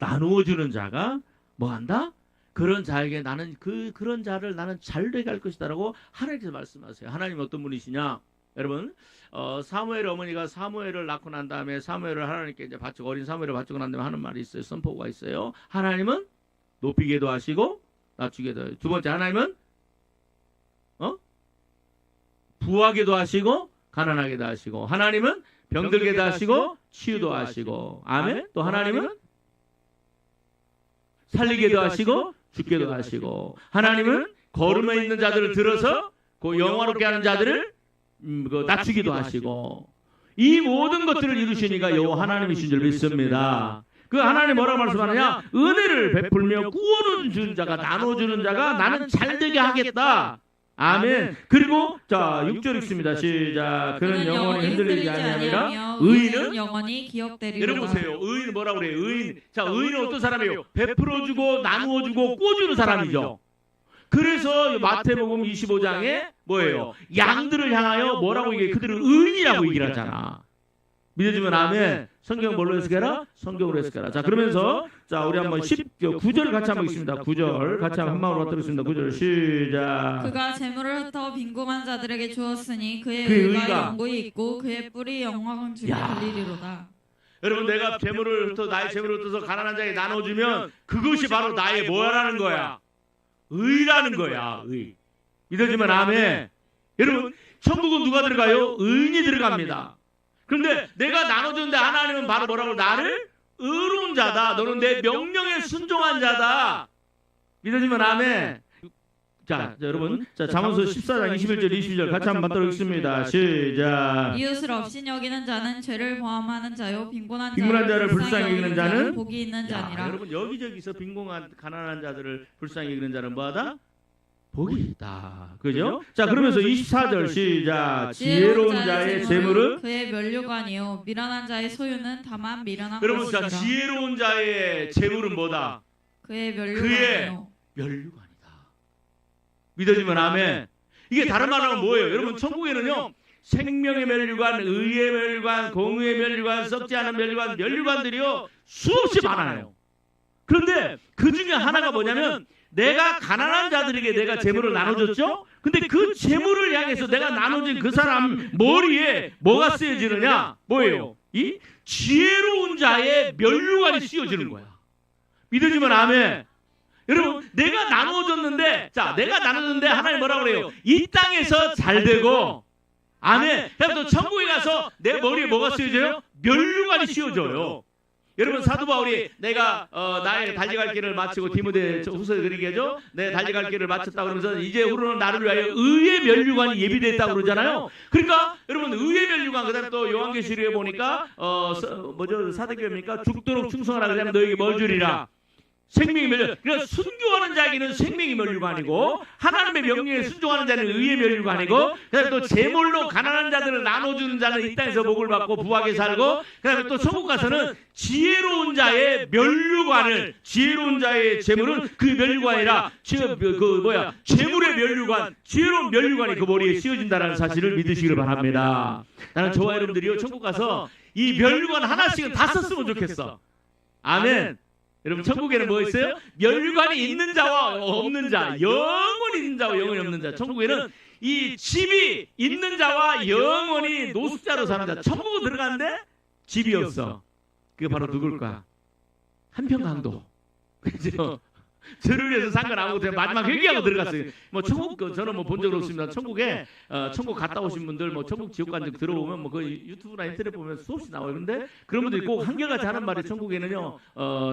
[SPEAKER 1] 나누어주는 자가 뭐 한다? 그런 자에게 나는 그런 자를 나는 잘되게 할 것이다라고 하나님께서 말씀하세요. 하나님 어떤 분이시냐? 여러분, 사무엘 어머니가 사무엘을 낳고 난 다음에 사무엘을 하나님께 이제 바치고, 어린 사무엘을 바치고 난 다음에 하는 말이 있어요. 선포가 있어요. 하나님은 높이게도 하시고 낮추게도 하시고, 두 번째 하나님은 부하게도 하시고 가난하게도 하시고, 하나님은 병들게도 하시고 치유도 하시고, 아멘. 또 하나님은 살리게도 하시고 죽게도 하시고, 하나님은 거름에 있는 자들을 들어서 그 영화롭게 하는 자들을 낮추기도 하시고, 이 모든 것들을 이루시니까 여호와 하나님이신 줄 믿습니다. 그 하나님 뭐라고 말씀하느냐? 은혜를 베풀며 구원주는 자가, 나눠주는 자가 나는 잘되게 하겠다. 아멘. 그리고 자, 6절 읽습니다. 시작. 그는 영원히 흔들리지 아니하리라. 의인은
[SPEAKER 2] 영원히 기억되리라.
[SPEAKER 1] 여러분 보세요. 의인은 뭐라고 그래요? 의인. 자, 의인은 어떤 사람이에요? 베풀어주고 나누어주고 꿔주는 사람이죠. 그래서 마태복음 25장에 뭐예요? 양들을 향하여 뭐라고 얘기해? 그들을 의인이라고 얘기를 하잖아. 믿어지면 아멘. 성경 뭘로 해석해라? 성경으로 해석해라. 자, 그러면서 자, 우리 한번 9절 같이 한번 읽습니다. 9절 같이 한 마음으로 받들겠습니다. 9절 시작.
[SPEAKER 2] 그가 재물을 흩어 빈궁한 자들에게 주었으니 그의
[SPEAKER 1] 그의
[SPEAKER 2] 의가
[SPEAKER 1] 의가
[SPEAKER 2] 영구히 있고 그의 뿔이 영광 중에
[SPEAKER 1] 야.
[SPEAKER 2] 들리리로다.
[SPEAKER 1] 여러분, 내가 재물을 흩어 나의 재물을 흩어서 가난한 자에게 나눠주면 그것이 바로 나의 뭐라는 거야? 의라는 거야. 의. 믿어지면 아멘. 여러분, 천국은 누가 들어가요? 의인이 들어갑니다. 그런데 내가 나눠줬는데 하나님은 바로 뭐라고? 나를 의로운 자다. 너는 내 명령에 순종한 자다. 믿어지면 아멘. 자, 여러분, 자, 잠언서 14장 21절 22절 같이 한번 받도록 하겠습니다. 시작.
[SPEAKER 2] 이웃을 없인 여기는 자는 죄를 범하는 자요 빈곤한
[SPEAKER 1] 자를 불쌍히 여기는 자는
[SPEAKER 2] 복이 있는 자니라.
[SPEAKER 1] 여러분, 여기저기서 빈곤한 가난한 자들을 불쌍히 여기는 자는 뭐하다? 복이 있다. 그죠? 자, 그러면서 24절 시작. 지혜로운 자의 재물은
[SPEAKER 2] 그의 면류관이요 미련한 자의 소유는 다만 미련한
[SPEAKER 1] 여러분,
[SPEAKER 2] 것이라.
[SPEAKER 1] 자, 지혜로운 자의 재물은 뭐다?
[SPEAKER 2] 그의 면류관이요.
[SPEAKER 1] 면류관이다. 믿어지면 아멘. 이게 다른 말로 하면 뭐예요? 여러분, 천국에는요, 생명의 면류관, 의의 면류관, 공의의 면류관, 썩지 않은 면류관, 면류관들이요 수없이 많아요. 그런데 그 중에 하나가 뭐냐면, 내가 가난한 자들에게 내가 재물을 나눠줬죠? 근데 그 재물을 향해서 내가 나눠준 그 사람 머리에 뭐가 쓰여지느냐? 뭐예요? 이 지혜로운 자의 면류관이 씌워지는 거야. 믿어지면 아멘. 여러분, 내가 나눠줬는데, 자, 내가 나눠줬는데 하나님 뭐라고 그래요? 이 땅에서 잘 되고, 아멘. 그럼 또 천국에 가서 내 머리에 뭐가 씌워져요? 면류관이 씌워져요. 여러분, 사도 바울이 내가 나의 달려갈 길을 마치고 디모데 후서 그리게죠. 내 달려갈 길을 마쳤다 그러면서 이제 우리는 나를 위하여 의의 면류관이 예비됐다고 그러잖아요. 그러니까 여러분, 의의 면류관, 그다음에 또 요한계시록에 보니까 뭐죠? 사대교회입니까? 죽도록 충성하라. 그다음에 너에게 뭘 주리라? 생명의 면류. 그러니까 순교하는 자에게는 생명의 면류관이고, 하나님의 명령에 순종하는 자는 의의 면류관이고, 그다음에 또 제물로 가난한 자들을 나눠주는 자는 이 땅에서 복을 받고 부하게 살고, 그다음에 또 천국 가서는 지혜로운 자의 면류관을, 지혜로운 자의 재물은 그 면류관이라, 재물의 면류관, 지혜로운 면류관이 그 머리에 씌워진다는 사실을 믿으시기를 바랍니다. 나는 저와 여러분들이요, 천국 가서 이 면류관 하나씩은 다 썼으면 좋겠어. 아멘. 여러분, 천국에는 뭐 있어요? 면류관이 있는 자와 없는 자, 영원히 있는 자와 영원히 없는 자. 천국에는 이 집이 있는 자와 영원히 노숙자로 사는 자. 천국에 들어가는데 집이 없어. 그게 바로 누굴까? 한평강도. 그죠? 저를 위해서 상관 안 하고 마지막 회개하고 들어갔어요. 뭐 천국, 저는 뭐 본 적 없습니다. 천국에 천국 갔다 오신 분들, 뭐 천국 지옥 간 적 들어오면 뭐 그 유튜브나 인터넷 보면 수없이 나와요. 근데 그런 분들이 꼭 한결같이 하는 말이, 천국에는요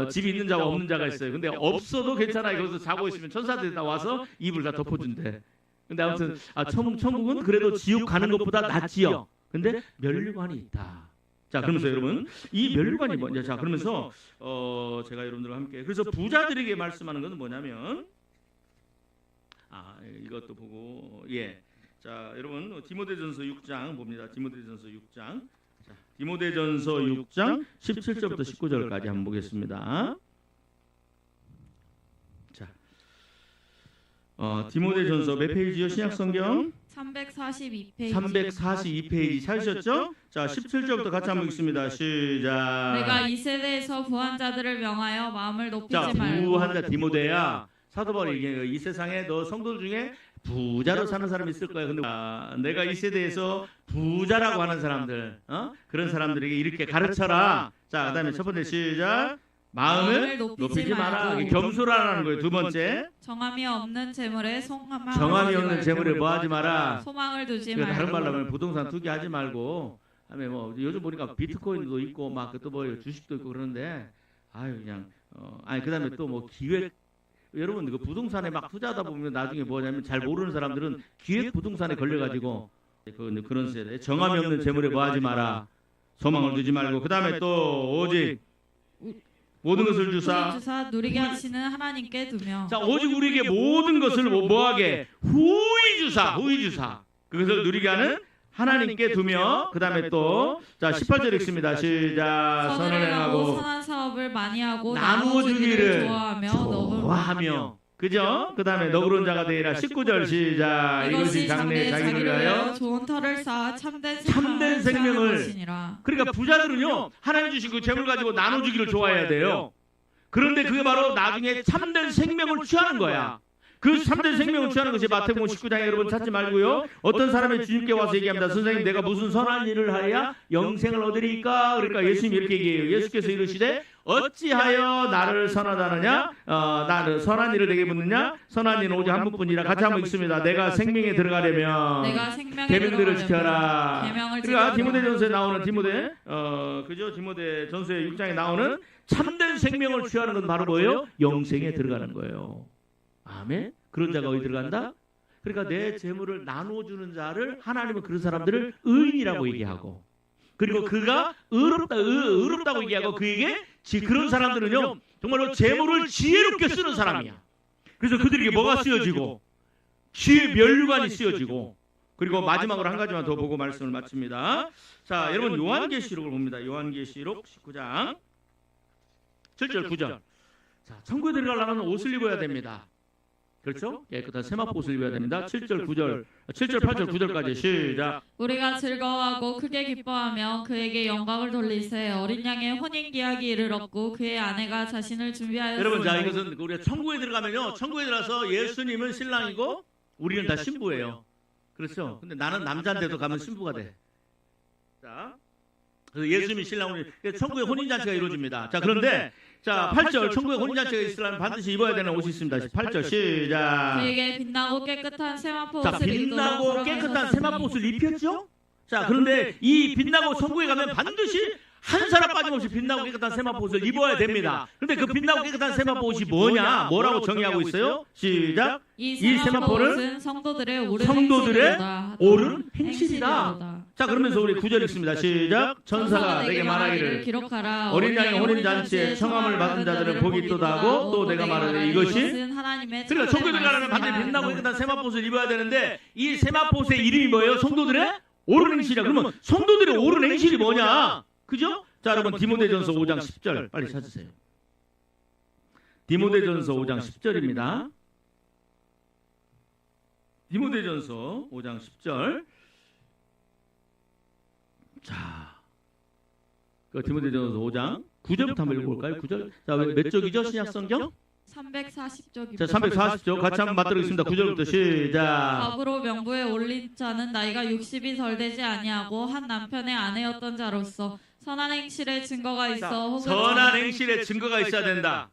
[SPEAKER 1] 집이 있는 자와 없는 자가 있어요. 근데 없어도 괜찮아요. 거기서 자고 있으면 천사들이 다 와서 이불 다 덮어준대. 근데 아무튼 천국은 그래도 지옥 가는 것보다 낫지요. 근데 면류관이 있다. 자, 그러면서 여러분, 이 면류관이 뭐냐? 자, 그러면서 제가 여러분들과 함께, 그래서 부자들에게 말씀하는 것은 뭐냐면, 이것도 보고, 예, 자, 여러분, 디모데전서 6장 봅니다. 디모데전서 6장, 자, 디모데전서 6장 17절부터 19절까지 한번 보겠습니다. 자, 디모데전서 몇 페이지요? 신약성경
[SPEAKER 2] 342페이지.
[SPEAKER 1] 342페이지 찾으셨죠? 자, 17절부터 같이 한번 읽습니다. 시작.
[SPEAKER 2] 내가 이 세대에서 부한 자들을 명하여 마음을 높이지
[SPEAKER 1] 자,
[SPEAKER 2] 말고.
[SPEAKER 1] 부한 자 디모데야, 사도 바울이 얘기해요. 이 세상에 너 성도들 중에 부자로 사는 사람이 있을 거야. 근데 내가 이 세대에서 부자라고 하는 사람들, 그런 사람들에게 이렇게 가르쳐라. 자, 그다음에 첫 번째 시작. 마음을 높이지 마라. 겸손하라는 거예요. 두 번째,
[SPEAKER 2] 정함이 없는 재물에
[SPEAKER 1] 정함이 없는 재물에 뭐 하지 마라.
[SPEAKER 2] 소망을 두지
[SPEAKER 1] 그러니까 다른
[SPEAKER 2] 말고.
[SPEAKER 1] 말로 하면 부동산 투기하지 말고, 하면 뭐 요즘 보니까 비트코인도 있고 막 또 뭐 주식도 있고 그러는데, 그냥 그다음에 또 뭐 기획, 여러분 그 부동산에 막 투자하다 보면 나중에 뭐냐면 잘 모르는 사람들은 기획 부동산에 걸려가지고 그런 세대. 정함이 없는 재물에 뭐 하지 마라. 소망을 두지 말고, 그다음에 또 오직 모든 것을 주사
[SPEAKER 2] 누리게 하시는 하나님께 두며.
[SPEAKER 1] 자, 오직 우리에게 모든 것을 뭐하게? 후히 주사. 그것을 누리게 하는 하나님께 두며, 그 다음에 또, 자, 18절 읽습니다. 시작. 선을 행하고
[SPEAKER 2] 선한 사업을 많이 하고
[SPEAKER 1] 나누어 주기를
[SPEAKER 2] 좋아하며.
[SPEAKER 1] 그죠? 그 다음에 너그러운 자가 되리라. 19절 시작. 이것이 장래에 자기를 위하여
[SPEAKER 2] 좋은 터를 쌓아 참된
[SPEAKER 1] 생명을.
[SPEAKER 2] 것이니라.
[SPEAKER 1] 그러니까 부자들은요, 하나님 주신 그 재물 가지고 나눠주기를 좋아해야 돼요. 그런데 그게 바로 나중에 참된 생명을 취하는 거야. 그 참된 생명을 취하는 것이 마태복음 19장에 여러분 찾지 말고요. 어떤 사람이 주님께 와서 얘기합니다. 선생님, 내가 무슨 선한 일을 하여야 영생을 얻으리까? 그러니까 예수님이 이렇게 얘기해요. 예수께서 이르시되 어찌하여 나를 선하다느냐? 나를 선한 일을 내게 묻느냐? 선한 일은 오직 한 분뿐이라. 같이 한번 읽습니다. 내가 생명에 들어가려면 계명들을 지켜라. 그러니까 디모데전서에 나오는 그죠? 디모데전서의 6장에 나오는 참된 생명을 취하는 건 바로 뭐예요? 영생에 들어가는 거예요. 아멘. 그런 자가 어디 들어간다? 그러니까 내 재물을 나눠주는 자를 하나님은 그런 사람들을 의인이라고 얘기하고, 그리고 그가 의롭다고 얘기하고, 그에게 그런 사람들은요 정말로 재물을 지혜롭게 쓰는 사람이야. 그래서 그들에게 뭐가 쓰여지고 지혜의 면류관이 쓰여지고, 그리고 마지막으로 한 가지만 더 보고 말씀을 마칩니다. 자, 여러분 요한계시록을 봅니다. 요한계시록 19장 7절 9절. 자, 천국에 들어가려면 옷을 입어야 됩니다. 그렇죠? 깨끗한 세마포옷을 입어야 됩니다. 7절 8절 9절까지 시작.
[SPEAKER 2] 우리가 즐거워하고 크게 기뻐하며 그에게 영광을 돌리세. 어린 양의 혼인기약이 이르렀고 그의 아내가 자신을 준비하였으니.
[SPEAKER 1] 여러분, 자, 이것은 우리가 천국에 들어가면요, 천국에 들어가서 예수님은 신랑이고 우리는 다 신부예요. 그렇죠? 근데 나는 남자인데도 가면 신부가 돼. 자, 그래서 예수님이 신랑으로 천국의 혼인잔치가 이루어집니다. 자, 그런데 자, 8절 천국의 혼인잔치가 있으려면 반드시 입어야 되는 옷이 있습니다. 8절 시작.
[SPEAKER 2] 그에게 빛나고 깨끗한 세마포옷을
[SPEAKER 1] 자, 빛나고 깨끗한 세마포옷을 입혔죠? 자, 그런데 이 빛나고 천국에 가면 반드시 한 사람 빠짐없이 빛나고 깨끗한 세마포옷을 입어야 됩니다. 그런데 그 빛나고 깨끗한 세마포옷이 뭐냐? 뭐라고 정의하고 있어요? 시작.
[SPEAKER 2] 이 세마포는 성도들의
[SPEAKER 1] 옳은 행실이다. 자, 그러면서 우리 9절 읽습니다. 시작. 천사가 내게 말하기를
[SPEAKER 2] 기록하라.
[SPEAKER 1] 어린 양의 혼인잔치에 청함을 받은 자들은 복이 있도다하고, 또 내가 말하되 이것이, 그러니까 천국에 들어가려면 반드시 빛나고 깨끗한 세마포옷을 입어야 되는데, 이 세마포옷의 이름이 뭐예요? 성도들의 옳은 행실이야. 그러면 성도들의 옳은 행실이 뭐냐? 그죠? 자, 여러분 디모데전서 5장 10절 빨리 찾으세요. 디모데전서 5장 10절입니다. 디모데전서 5장 10절. 자, 그 디모데전서 5장 9절부터 한번 읽어볼까요? 9절. 자, 몇 쪽이죠? 신약성경?
[SPEAKER 2] 340쪽입니다.
[SPEAKER 1] 자, 340쪽 같이 한번 맞들어보겠습니다. 9절부터 시작.
[SPEAKER 2] 밥으로 명부에 올린 자는 나이가 60이 덜 되지 아니하고 한 남편의 아내였던 자로서 선한 행실의 증거가 있어.
[SPEAKER 1] 선한 행실의 증거가 있어야 된다.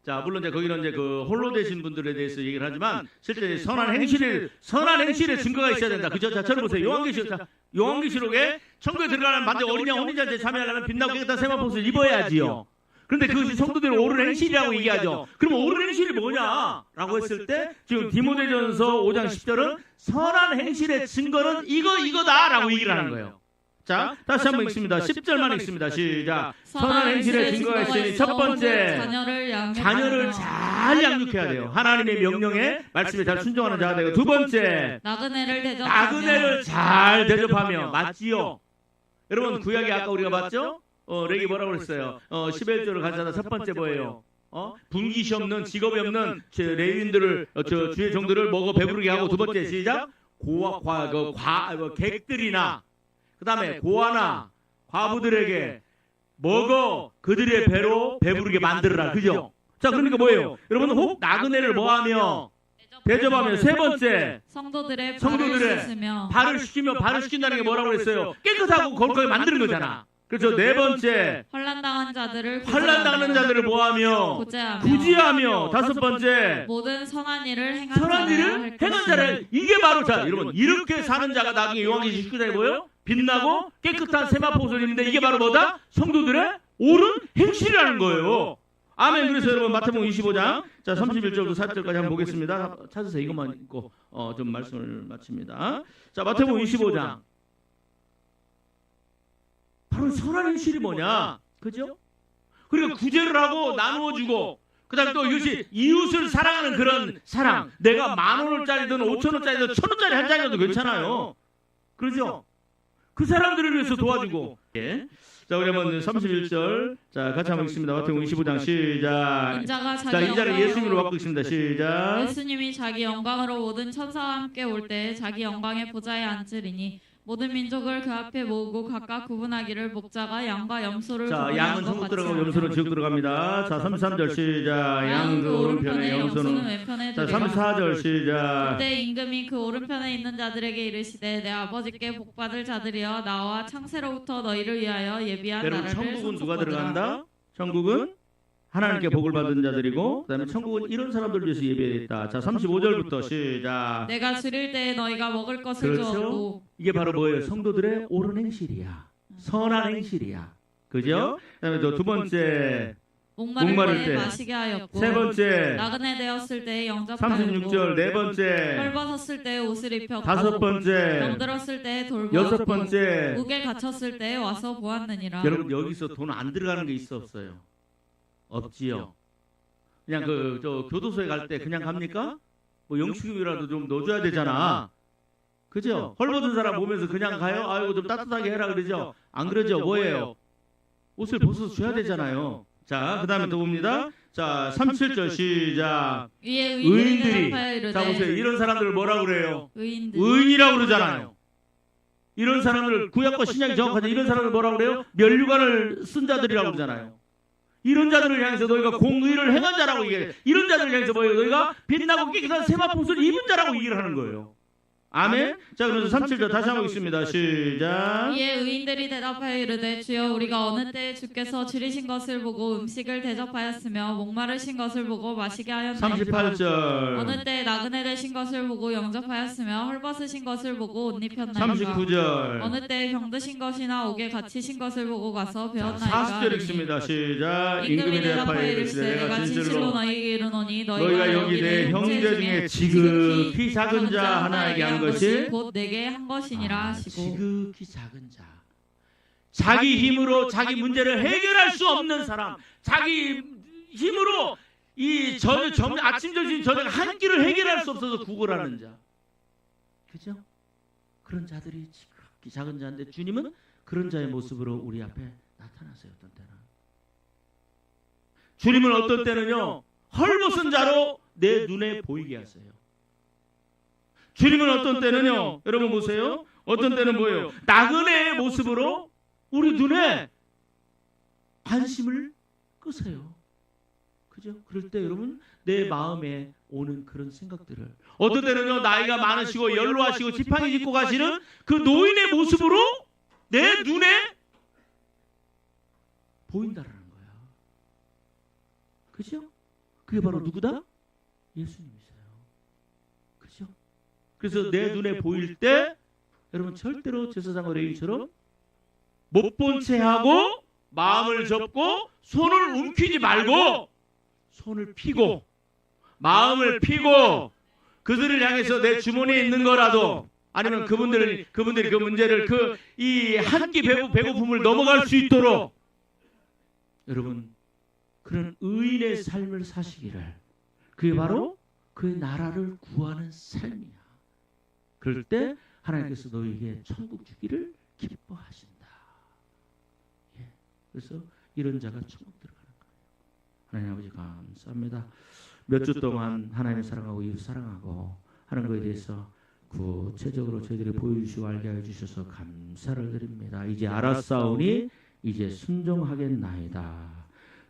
[SPEAKER 1] 자, 물론 이제 거기는 이제 그 홀로 되신 분들에 대해서 얘기를 하지만 실제 선한 행실의 증거가 있어야 된다. 그죠? 자, 저를 보세요. 요한계시록에 천국에 들어가려면 반드시 어린 양 혼인잔치에 참여하려면 빛나고 깨끗한 세마포옷을 입어야지요. 그런데 그것이 성도들의 옳은 행실이라고 얘기하죠. 그럼 옳은 행실이 뭐냐라고 했을 때 지금 디모데전서 5장 10절은 선한 행실의 증거는 이거다라고 얘기를 하는 거예요. 자, 다시 한번 읽습니다. 10절만 읽습니다. 시작. 선한 행실의 증거가 있으니 첫 번째, 자녀를 잘 양육해야 돼요. 하나님의 명령에 말씀에 잘 순종하는 자가 되고, 두 번째, 나그네를 잘 대접하며. 맞지요? 여러분 구약에 아까 우리가 봤죠? 렉이 뭐라고 그랬어요? 11조를 가져다 첫 번째 뭐예요? 분깃이 없는, 직업이 없는 레위인들을, 주의 종들을 먹어 배부르게 하고, 두 번째 시작. 객들이나 그 다음에 고아나 과부들에게 먹어 그들의 배로 배부르게 만들어라. 그죠? 자, 그러니까 뭐예요? 여러분 혹 나그네를 뭐하며? 대접하며. 세 번째, 성도들의 발을 시킨다는 게 뭐라고 그랬어요? 깨끗하고 거룩하게 만드는 거잖아. 그렇죠? 네 번째, 환난당하는 자들을 뭐하며? 구제하며. 다섯 번째, 모든 선한 일을 행한 자를. 이게 바로, 자, 여러분 이렇게 사는 자가 나중에 요한계시록 19장에 뭐예요? 빛나고 깨끗한 세마포옷을 입는데, 이게 바로 뭐다? 성도들의 옳은 행실이라는 거예요. 아멘. 그래서 여러분 마태복음 25장 자 31절부터 4절까지 한번 보겠습니다. 찾으세요. 이것만 읽고 좀 말씀을 마칩니다. 자, 마태복음 25장. 바로 선한 행실이 뭐냐? 그죠? 그리고 구제를 하고 나누어주고, 그 다음에 또 이것이 이웃을 사랑하는 그런 사랑. 내가 10,000원짜리든 5,000원짜리든 1,000원짜리 한 장이라도 괜찮아요. 그렇죠? 그 사람들을 위해서 도와주고. 예. 자, 우리 한번 31절. 자, 같이 한번 읽습니다. 마태복음 25장 시작.
[SPEAKER 2] 인자가
[SPEAKER 1] 자,
[SPEAKER 2] 자기
[SPEAKER 1] 인자를
[SPEAKER 2] 영광으로
[SPEAKER 1] 예수님으로 바꾸겠습니다. 시작.
[SPEAKER 2] 예수님이 자기 영광으로 모든 천사와 함께 올 때 자기 영광의 보좌에 앉으리니 모든 민족을 그 앞에 모으고 각각 구분하기를 목자가 양과 염소를
[SPEAKER 1] 자,
[SPEAKER 2] 구분하는
[SPEAKER 1] 양은
[SPEAKER 2] 것
[SPEAKER 1] 천국
[SPEAKER 2] 같이
[SPEAKER 1] 들어가고
[SPEAKER 2] 하리라.
[SPEAKER 1] 염소는 지옥 들어갑니다. 자, 33절 시작. 양은 그 오른편에 염소는.
[SPEAKER 2] 왼편에
[SPEAKER 1] 자,
[SPEAKER 2] 두리라.
[SPEAKER 1] 34절 시작.
[SPEAKER 2] 그때 임금이 그 오른편에 있는 자들에게 이르시되 내 아버지께 복받을 자들이여 나와 창세로부터 너희를 위하여 예비한
[SPEAKER 1] 여러분,
[SPEAKER 2] 나라를
[SPEAKER 1] 천국은 누가
[SPEAKER 2] 상속받으라.
[SPEAKER 1] 들어간다? 천국은 하나님께 복을 받은 자들이고, 그다음에 천국은 이런 사람들 위해서 예배했다. 자, 35절부터 시작.
[SPEAKER 2] 내가 줄일 때에 너희가 먹을 것을
[SPEAKER 1] 그렇죠?
[SPEAKER 2] 주었고
[SPEAKER 1] 이게 바로 뭐예요? 성도들의 옳은 행실이야. 선한 행실이야. 그죠? 그다음에 또 두 번째, 목마를
[SPEAKER 2] 목마를
[SPEAKER 1] 때.
[SPEAKER 2] 때 마시게 하였고
[SPEAKER 1] 세 번째,
[SPEAKER 2] 나그네 되었을 때 영접하였고
[SPEAKER 1] 36절, 네 번째,
[SPEAKER 2] 헐벗었을 때 옷을 입혀
[SPEAKER 1] 다섯 번째,
[SPEAKER 2] 병들었을 때 돌보았고
[SPEAKER 1] 여섯 번째.
[SPEAKER 2] 옥에 갇혔을 때 와서 보았느니라.
[SPEAKER 1] 여러분, 여기서 돈 안 들어가는 게 있어 없어요? 없지요. 그냥 저 교도소에 갈 때 그냥 갑니까? 뭐 영축임이라도 좀 넣어줘야 되잖아. 그죠? 헐벗은 사람 보면서 그냥 가요? 아이고 좀 따뜻하게 해라 그러죠? 안 그러죠? 뭐예요? 옷을 벗어서 줘야 되잖아요. 자, 그 다음에 또 봅니다. 자, 37절 시작.
[SPEAKER 2] 위에
[SPEAKER 1] 의인들이,
[SPEAKER 2] 대답하여 이르되
[SPEAKER 1] 자 보세요. 이런 사람들을 뭐라고 그래요?
[SPEAKER 2] 의인들
[SPEAKER 1] 의인이라고 그러잖아요. 이런 사람들, 구약과 신약이 정확하죠. 이런 사람을 뭐라고 그래요? 면류관을 쓴 자들이라고 그러잖아요. 이런 자들을 향해서 너희가 공의를 행한 자라고 얘기해. 이런 자들을 향해서 뭐예요? 너희가 빛나고 깨끗한 세마포스를 입은 자라고 얘기를 하는 거예요. 아멘. 자, 그래서 37절 다시 한번 읽습니다. 시작.
[SPEAKER 2] 이에 의인들이 대답하여 이르되 주여 우리가 어느 때에 주께서 줄이신 것을 보고 음식을 대접하였으며 목마르신 것을 보고 마시게 하였나이까
[SPEAKER 1] 38절.
[SPEAKER 2] 어느 때에 나그네 되신 것을 보고 영접하였으며 헐벗으신 것을 보고 옷 입혔나이까
[SPEAKER 1] 39절.
[SPEAKER 2] 어느 때에 병드신 것이나 옥에 갇히신 것을 보고 가서
[SPEAKER 1] 자,
[SPEAKER 2] 배웠나이까
[SPEAKER 1] 40절 읽습니다. 시작.
[SPEAKER 2] 임금이 대답하여
[SPEAKER 1] 이르시되
[SPEAKER 2] 이르시되 내가 진실로 너희에게 이르노니
[SPEAKER 1] 너희가 여기 내 형제 중에 지극히 작은 자 하나에게 한 것이
[SPEAKER 2] 곧 내게 한 것이니라 하시고
[SPEAKER 1] 지극히 작은 자. 자기 힘으로 자기 문제를 해결할 수 없는 사람, 자기 힘으로 이 아침 점심 저녁 한 끼를 해결할 수 없어서 구걸하는 자. 그죠? 그런 자들이 지극히 작은 자인데 주님은 그런 자의 모습으로 우리 앞에 나타나세요. 어떤 때는 주님은 어떤 때는요 헐벗은 자로 내 눈에 보이게 하세요. 주님은 어떤 때는요, 여러분 보세요. 어떤 때는 뭐예요? 나그네의 모습으로 우리 눈에 관심을 끄세요. 그죠? 그럴 때 여러분 내 마음에 오는 그런 생각들을 어떤 때는요 나이가 많으시고 연로하시고 지팡이 짚고 가시는 그 노인의 모습으로 내 눈에 보인다라는 거야. 그죠? 그게 바로 누구다? 예수님이세요. 그죠? 그래서 내 눈에 보일 때 여러분 절대로 제사장과 레위처럼 못 본 채 하고 마음을 접고 손을 움키지 말고 손을 피고 마음을 피고 그들을 향해서 내 주머니에 있는 거라도 아니면 그분들이 그 문제를 이 한 끼 배고픔을 넘어갈 수 있도록 여러분 그런 의인의 삶을 사시기를 그게 바로 그의 나라를 구하는 삶이야. 그럴 때 하나님께서 너희에게 천국 주기를 기뻐하신다. 예. 그래서 이런 자가 천국 들어가는 거예요. 하나님 아버지 감사합니다. 몇 주 동안 하나님을 사랑하고 이웃 사랑하고 하는 것에 대해서 구체적으로 저희들이 보여주시고 알게 해주셔서 감사를 드립니다. 이제 알았사오니 이제 순종하겠나이다.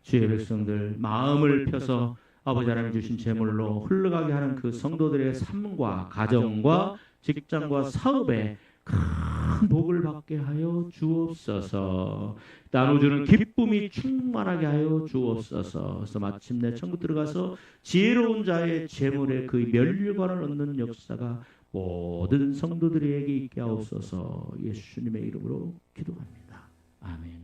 [SPEAKER 1] 주의 백성들 마음을 펴서 아버지 하나님 주신 제물로 흘러가게 하는 그 성도들의 삶과 가정과 직장과 사업에 큰 복을 받게 하여 주옵소서. 나눠주는 기쁨이 충만하게 하여 주옵소서. 그래서 마침내 천국 들어가서 지혜로운 자의 재물에 그 면류관을 얻는 역사가 모든 성도들에게 있게 하옵소서. 예수님의 이름으로 기도합니다. 아멘.